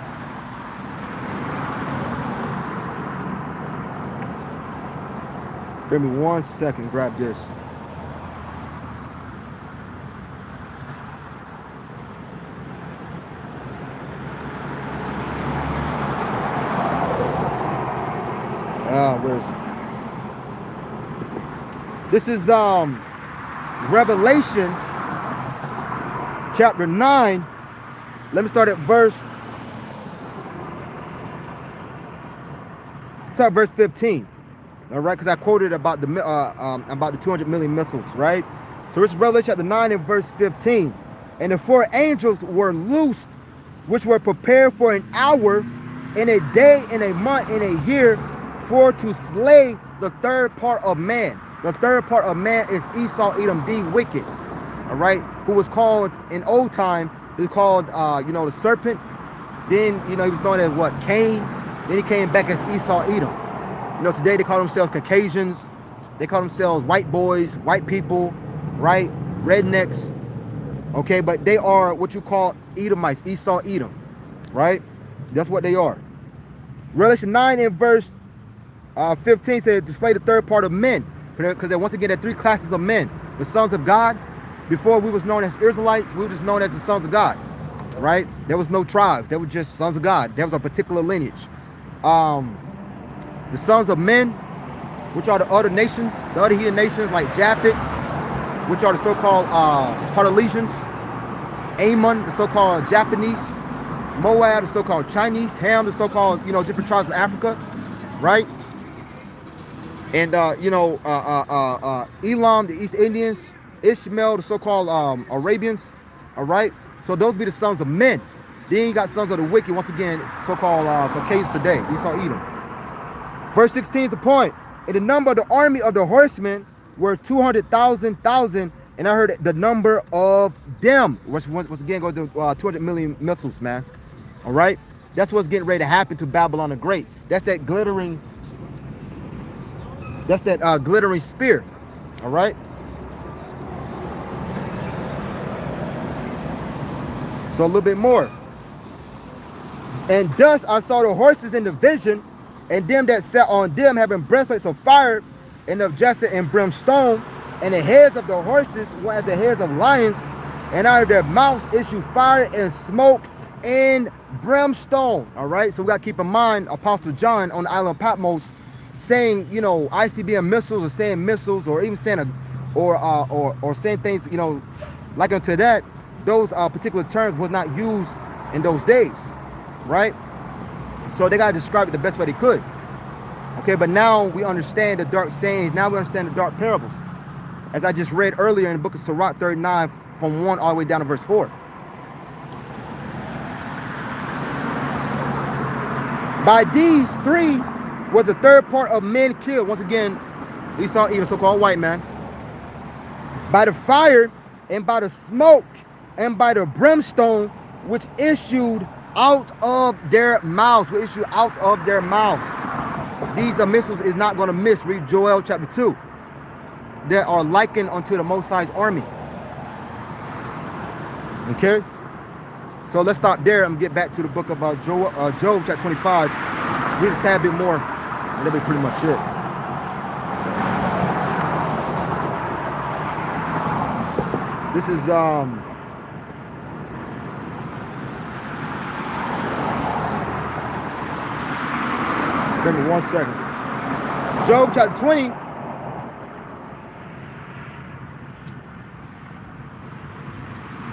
Give me 1 second. Grab this. Where is it? This is Revelation chapter 9. Let me start at verse 15. All right, because I quoted about the 200 million missiles, right? So it's Revelation chapter 9 and verse 15. And the 4 angels were loosed, which were prepared for an hour, in a day, in a month, in a year, for to slay the third part of man. The third part of man is Esau, Edom, the wicked. All right, who was called in old time, he was called, the serpent. Then, he was known as what? Cain. Then he came back as Esau, Edom. Today they call themselves Caucasians. They call themselves white boys, white people, right? Rednecks. Okay, but they are what you call Edomites, Esau, Edom, right? That's what they are. Revelation 9 and verse 15 said to slay the third part of men, because once again there are 3 classes of men. The sons of God. Before we was known as Israelites, we were just known as the sons of God, right? There was no tribes. They were just sons of God. There was a particular lineage. The sons of men, which are the other nations, the other heathen nations like Japheth, which are the so-called Polynesians, Ammon, the so-called Japanese, Moab, the so-called Chinese, Ham, the so-called different tribes of Africa, right? And Elam, the East Indians, Ishmael, the so-called Arabians, all right? So those be the sons of men. Then you got sons of the wicked, once again, so-called Caucasians today, Esau, Edom. Verse 16 is the point. And the number of the army of the horsemen were 200,000, and I heard the number of them, which once again goes to 200 million missiles, man. All right? That's what's getting ready to happen to Babylon the Great. That's that glittering spear. All right? So a little bit more. And thus I saw the horses in the vision, and them that sat on them having breastplates of fire, and of jasper and brimstone, and the heads of the horses were as the heads of lions, and out of their mouths issue fire and smoke and brimstone. All right, so we got to keep in mind Apostle John on the island of Patmos saying, ICBM missiles, or saying missiles, or even saying or saying things, like unto that. Those particular terms was not used in those days, right? So they got to describe it the best way they could. Okay, but now we understand the dark sayings. Now we understand the dark parables. As I just read earlier in the book of Sirach 39, from 1 all the way down to verse 4. By these 3 was the third part of men killed. Once again, Esau, even so-called white man. By the fire, and by the smoke, and by the brimstone, which issued out of their mouths. These missiles is not going to miss. Read Joel chapter 2. They are likened unto the Most High's army. Okay? So let's stop there and get back to the book of Job chapter 25. Read a tad bit more, and that'll be pretty much it. This is give me 1 second. Job chapter 20.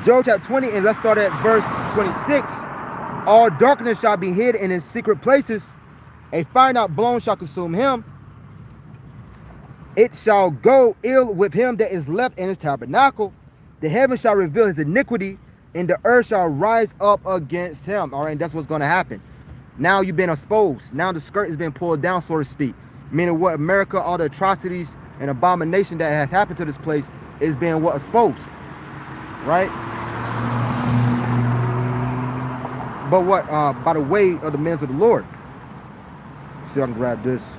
Job chapter 20, and let's start at verse 26. All darkness shall be hid in his secret places. A fire not blown shall consume him. It shall go ill with him that is left in his tabernacle. The heavens shall reveal his iniquity, and the earth shall rise up against him. All right, and that's what's going to happen. Now you've been exposed. Now the skirt has been pulled down, so to speak. Meaning what? America, all the atrocities and abomination that has happened to this place is being what? Exposed. Right? But what? By the way of the men of the Lord. See if I can grab this.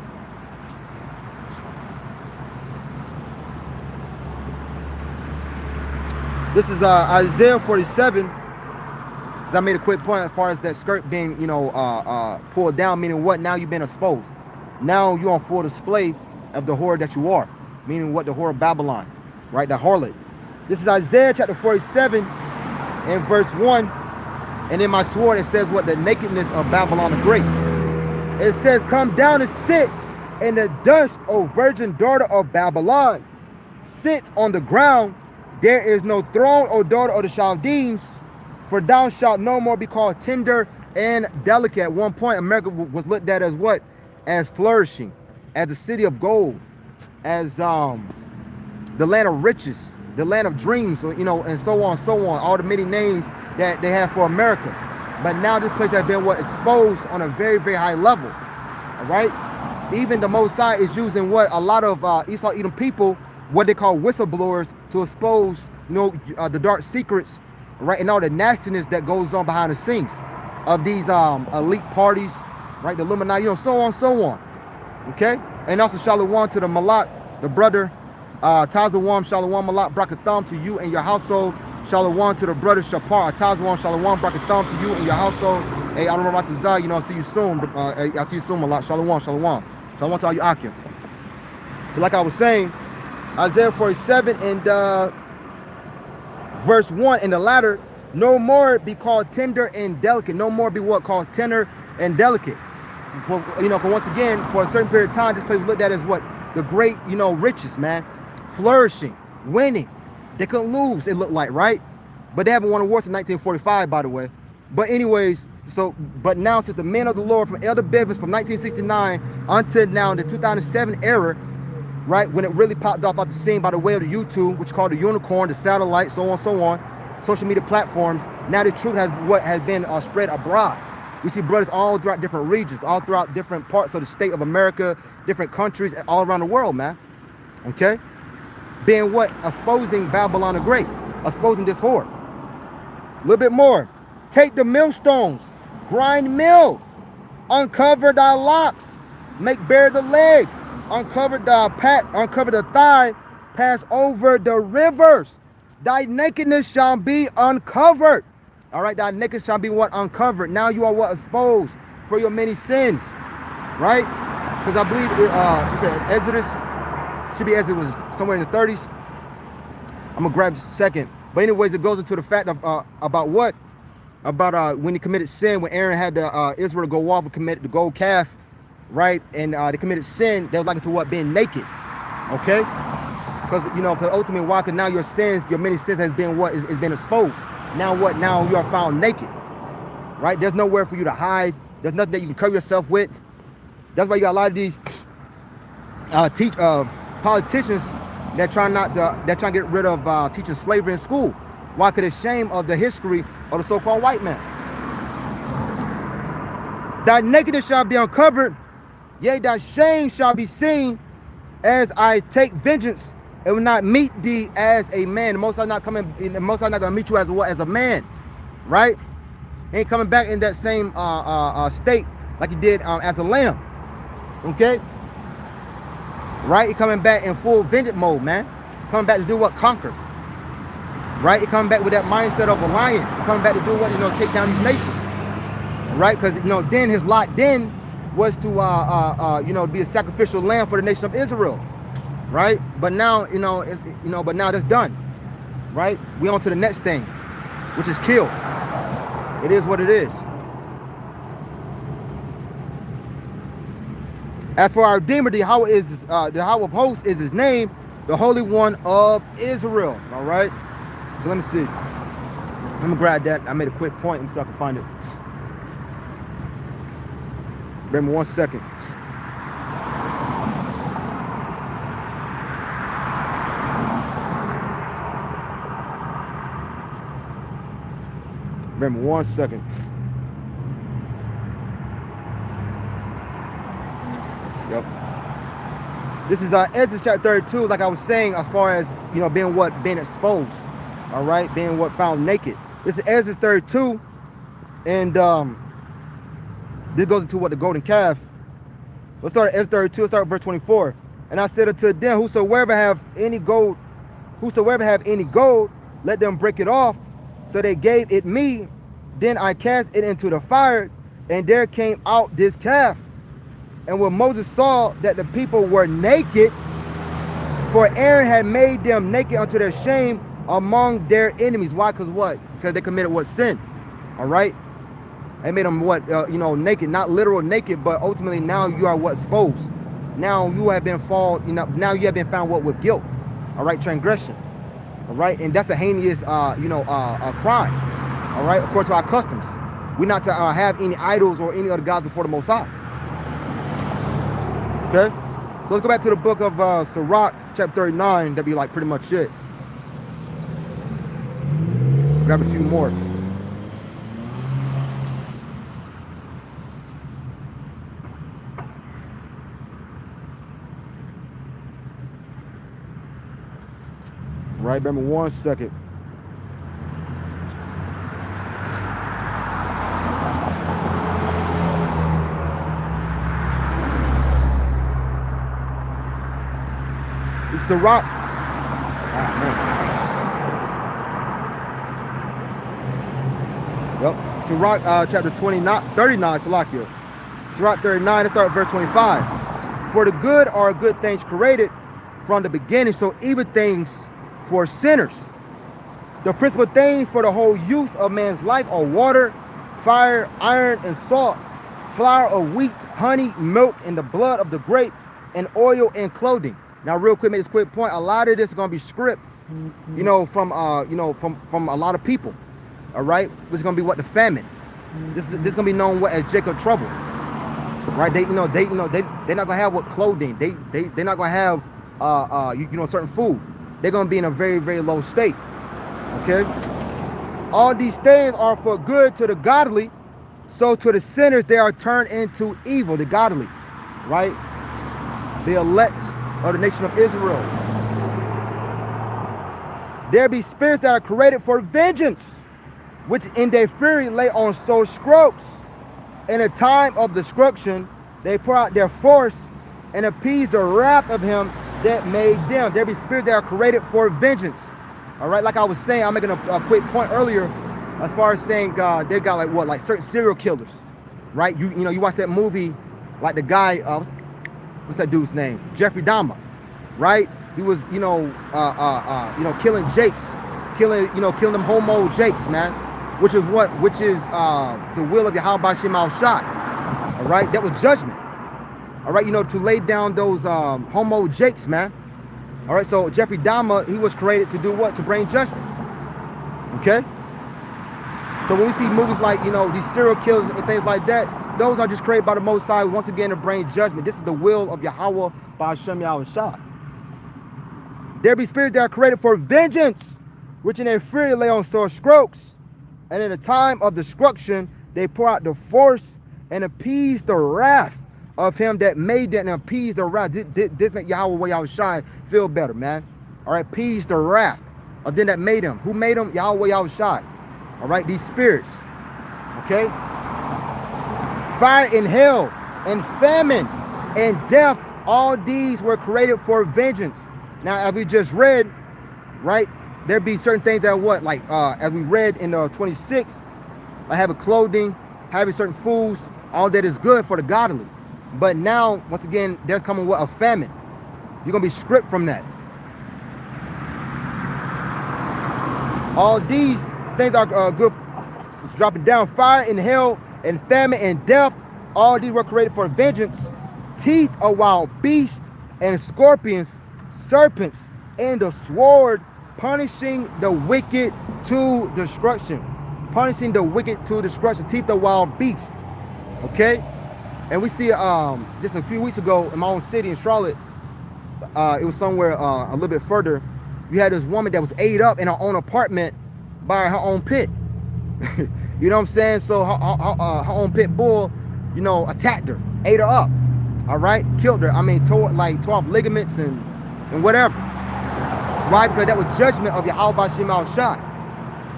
This is Isaiah 47. Because I made a quick point as far as that skirt being, pulled down, meaning what? Now you've been exposed. Now you're on full display of the whore that you are. Meaning what? The whore of Babylon. Right? The harlot. This is Isaiah chapter 47 and verse 1. And in my sword it says what? The nakedness of Babylon the Great. It says, come down and sit in the dust, O virgin daughter of Babylon. Sit on the ground. There is no throne, O daughter of the Chaldeans, for thou shalt no more be called tender and delicate. At one point, America was looked at as what? As flourishing, as the city of gold, as the land of riches, the land of dreams, and so on, all the many names that they have for America. But now this place has been what? Exposed on a very, very high level. All right? Even the Most High is using what? A lot of Esau Edom people, what they call whistleblowers, to expose, the dark secrets, right? And all the nastiness that goes on behind the scenes of these elite parties, right? The Illuminati, so on. Okay? And also Shalom to the Malak, the brother, Tazawam, Shalom, Malak, Brakatham to you and your household. Shalom to the brother Shapar, Tazawam, Shalom, Brakatham to you and your household. Hey, I don't know about Tazah, I'll see you soon. I'll see you soon, Malak. Shalom. Shalom to all you Akim. So like I was saying, Isaiah 47 and verse 1 in the latter, no more be called tender and delicate. No more be what? Called tender and delicate. For once again, for a certain period of time, this place was looked at as what? The great, riches, man. Flourishing, winning. They couldn't lose, it looked like, right? But they haven't won a war since 1945, by the way. But anyways, but now since the men of the Lord from Elder Bivens from 1969 until now in the 2007 era, right, when it really popped off out the scene by the way of the YouTube, which is called the unicorn, the satellite, so on, social media platforms. Now the truth has been spread abroad. We see brothers all throughout different regions, all throughout different parts of the state of America, different countries, all around the world, man. Okay? Being what? Exposing Babylon the Great, exposing this whore. A little bit more. Take the millstones, grind mill, uncover thy locks, make bare the leg, uncover the thigh, pass over the rivers. Thy nakedness shall be uncovered. All right, thy nakedness shall be what? Uncovered. Now you are what? Exposed for your many sins. Right? Because I believe it's Exodus. Should be as it was somewhere in the 30s. I'm gonna grab just a second. But anyways, it goes into the fact of about what? About when he committed sin, when Aaron had Israel to go off and commit the gold calf, right? And they committed sin. They was like to what? Being naked. Okay? Because ultimately, why? Because now your many sins has been what? Is been exposed. Now what? Now you are found naked. Right? There's nowhere for you to hide. There's nothing that you can cover yourself with. That's why you got a lot of these politicians that try to get rid of teaching slavery in school. Why? Because it's shame of the history of the so-called white man. Thy nakedness shall be uncovered, yea, thy shame shall be seen, as I take vengeance. It will not meet thee as a man. The Most High not coming. The Most High not gonna meet you as a man, right? He ain't coming back in that same state like he did as a lamb. Okay. Right? He coming back in full vengeance mode, man. Coming back to do what? Conquer. Right? He coming back with that mindset of a lion. He coming back to do what? Take down these nations. Right? Because then his lot then was to be a sacrificial lamb for the nation of Israel. Right? But now, but now that's done. Right? We on to the next thing, which is kill. It is what it is. As for our Redeemer, the Yahweh of hosts is his name, the Holy One of Israel. All right. So let me see. Let me grab that. I made a quick point so I can find it. Bear me 1 second. Bear me 1 second. Yep. This is Exodus chapter 32, like I was saying, as far as, you know, being exposed. All right, being what found naked. This is Exodus 32, and this goes into what the golden calf. Let's start at Exodus 32. Let's start at verse 24. And I said unto them, whosoever have any gold, let them break it off. So they gave it me. Then I cast it into the fire, and there came out this calf. And when Moses saw that the people were naked, for Aaron had made them naked unto their shame among their enemies. Why? Because what? Because they committed what? Sin. All right? They made them what? Naked. Not literal naked, but ultimately now you are what? Exposed. Now you have been now you have been found what? With guilt. All right? Transgression. All right? And that's a heinous, a crime. All right? According to our customs. We're not to have any idols or any other gods before the Most High. Okay, so let's go back to the book of Sirach, chapter 39. That'd be like pretty much it. Grab a few more. Right, bear me 1 second. Sirach. Yep. Sirach chapter 39, Salakia. Sirach 39, let's start at verse 25. For the good are good things created from the beginning, so evil things for sinners. The principal things for the whole use of man's life are water, fire, iron, and salt, flour of wheat, honey, milk, and the blood of the grape, and oil and clothing. Now, real quick, make this quick point. A lot of this is going to be script, from a lot of people. All right, this is going to be what? The famine. This is going to be known what as Jacob trouble. Right? They're not going to have what? Clothing. They're not going to have certain food. They're going to be in a very, very low state. Okay. All these things are for good to the godly, so to the sinners they are turned into evil. The godly, right? The elect of the nation of Israel. There be spirits that are created for vengeance, which in their fury lay on sore strokes. In a time of destruction, they pour out their force and appease the wrath of him that made them. There be spirits that are created for vengeance. All right, like I was saying, I'm making a quick point earlier, as far as saying they got like what, like certain serial killers, right? You watch that movie, like the guy. What's that dude's name? Jeffrey Dahmer, right? He was, killing Jakes, killing them homo Jakes, man. Which is the will of Yahweh Shem Al Shad. All right, that was judgment. All right, to lay down those homo Jakes, man. All right, so Jeffrey Dahmer, he was created to do what? To bring judgment. Okay. So when we see movies like these serial killers and things like that, those are just created by the Most High once again to bring judgment. This is the will of Yahweh by Shem Yahweh Shah. There be spirits that are created for vengeance, which in their fury lay on sore strokes. And in the time of destruction, they pour out the force and appease the wrath of him that made them, and appease the wrath. This make Yahweh Yahweh Shai feel better, man. All right, appease the wrath of them that made him. Who made him? Yahweh Yahweh Shai. All right, these spirits. Okay. Fire and hell and famine and death, all these were created for vengeance. Now, as we just read, right, there be certain things that as we read in 26, like having clothing, having certain foods, all that is good for the godly. But now, once again, there's coming what? A famine. You're going to be stripped from that. All these things are good. It's dropping down. Fire and hell and famine and death, all these were created for vengeance. Teeth of wild beasts and scorpions, serpents, and the sword, punishing the wicked to destruction. Punishing the wicked to destruction. Teeth of wild beasts. Okay? And we see just a few weeks ago in my own city in Charlotte, it was somewhere a little bit further. You had this woman that was ate up in her own apartment by her own pit. You know what I'm saying? So her own pit bull, you know, attacked her, ate her up. All right, killed her. I mean, tore off ligaments and whatever. Right, because that was judgment of Yahweh B'Shem Al Shai.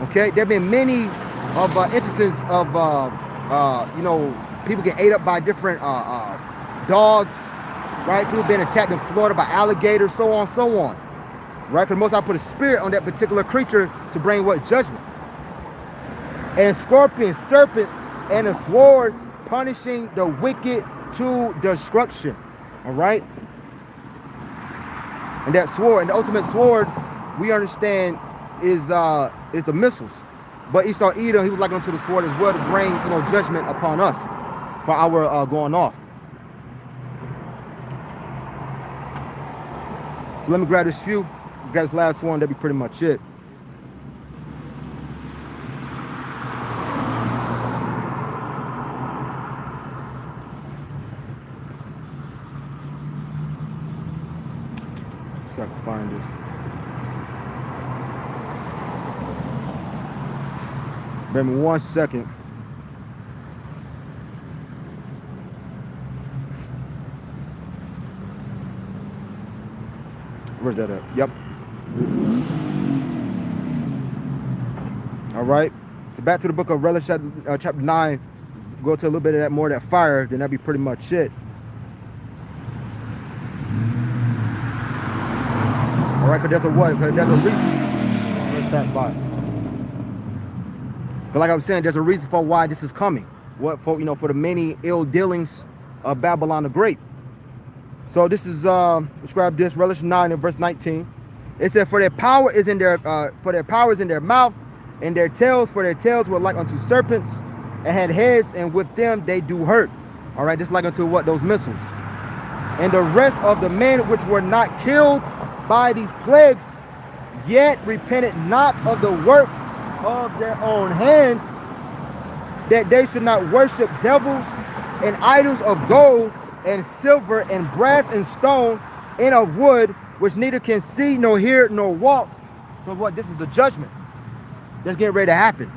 Okay, there have been many of instances of you know, people get ate up by different dogs. Right, people being attacked in Florida by alligators, so on, so on. Right, because Most High put a spirit on that particular creature to bring what? Judgment. And scorpions, serpents, and a sword, punishing the wicked to destruction. All right. And that sword, and the ultimate sword, we understand is the missiles. But Esau Edom, he was like unto the sword as well to bring, you know, judgment upon us for our going off. So let me grab this few, grab this last one. That'd be pretty much it. So I can find this. Bear me 1 second. Where's that at? Yep. All right. So back to the book of Revelation, chapter 9. Go to a little bit of that more of that fire, then that'd be pretty much it. All right, because there's a what? Because there's a reason. Let's pass by. But like I was saying, there's a reason for why this is coming. What for? You know, for the many ill dealings of Babylon the Great. So this is let's grab this, Revelation 9 and verse 19. It said, "For their power is in their mouth, and their tails, for their tails were like unto serpents, and had heads, and with them they do hurt." All right, this is like unto what? Those missiles. "And the rest of the men which were not killed by these plagues, yet repented not of the works of their own hands, that they should not worship devils and idols of gold and silver and brass and stone and of wood, which neither can see nor hear nor walk." So what? This is the judgment that's getting ready to happen.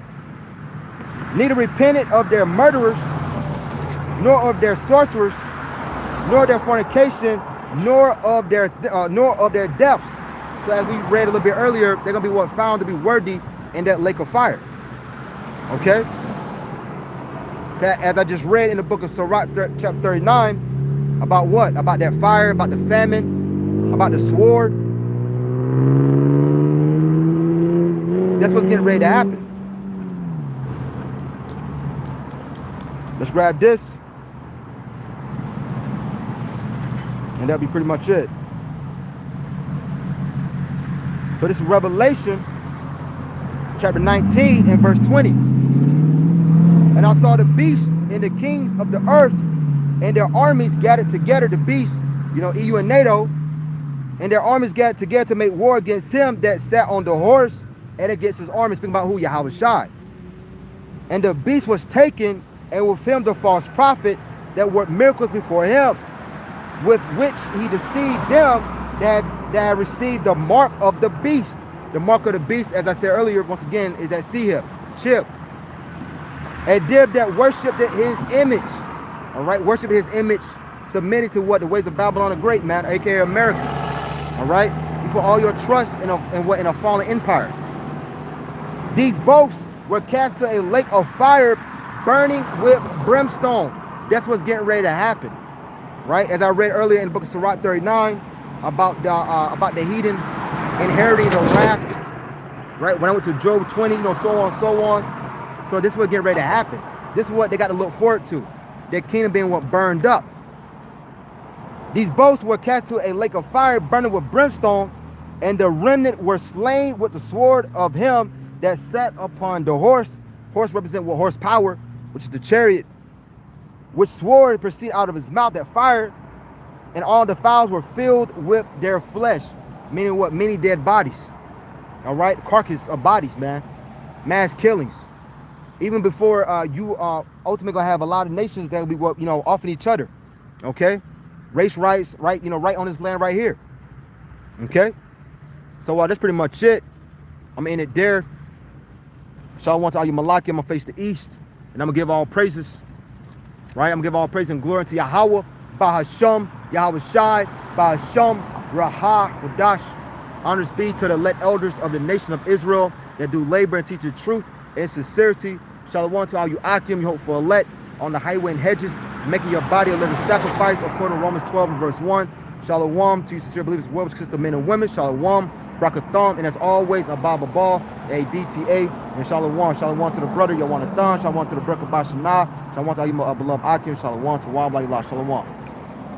"Neither repented of their murderers, nor of their sorcerers, nor their fornication, nor of their deaths." So as we read a little bit earlier, they're gonna be what? Found to be worthy in that lake of fire. Okay. As I just read in the book of Sirach, chapter 39, about what? About that fire, about the famine, about the sword. That's what's getting ready to happen. Let's grab this. And that'll be pretty much it. So this is Revelation chapter 19 and verse 20. "And I saw the beast and the kings of the earth and their armies gathered together." The beast, you know, EU and NATO, "and their armies gathered together to make war against him that sat on the horse and against his army." Speaking about who? Yahweh Shai. "And the beast was taken, and with him the false prophet that worked miracles before him, with which he deceived them that had received the mark of the beast." The mark of the beast, as I said earlier, once again, is that chip. "And them that worshipped his image." All right, worship his image, submitted to what? The ways of Babylon the Great, man, aka America. All right, you put all your trust in a fallen empire. "These both were cast to a lake of fire, burning with brimstone." That's what's getting ready to happen, right? As I read earlier in the book of Sirach 39 about the heathen inheriting the wrath, right? When I went to Job 20, you know, so on, so on. So this is what's getting ready to happen. This is what they got to look forward to. Their kingdom being what? Burned up. "These boats were cast to a lake of fire, burning with brimstone, and the remnant were slain with the sword of him that sat upon the horse." Horse represent what? Horsepower, which is the chariot. "Which sword proceeded out of his mouth, that fire, and all the fowls were filled with their flesh." Meaning what? Many dead bodies. All right, carcass of bodies, man. Mass killings. even before you ultimately gonna have a lot of nations that will be what, you know, offing each other, okay, race rights, right, you know, right on this land right here, okay. So that's pretty much it. I'm in it there. Shalom to all you Malaki. I'm gonna face the east, and I'm gonna give all praises, right? I'm gonna give all praise and glory to Yahweh, Bahasham, Yahweh Shai, Bahasham, Rahah, Wadash. Honors be to the elect elders of the nation of Israel that do labor and teach the truth and sincerity. Shalom to all you Akim, you hope for elect on the highway and hedges, making your body a living sacrifice according to Romans 12 and verse 1. Shalom to you sincere believers, well, which consists of men and women. Shalom, Brakatham, and as always, Ababa Ball, ADTA, and Shalom. Shalom to the brother, Yawanathan. Shalom to the brother, Bashana. Shalom to all you beloved Akim. Shalom to Wabla, Shalom.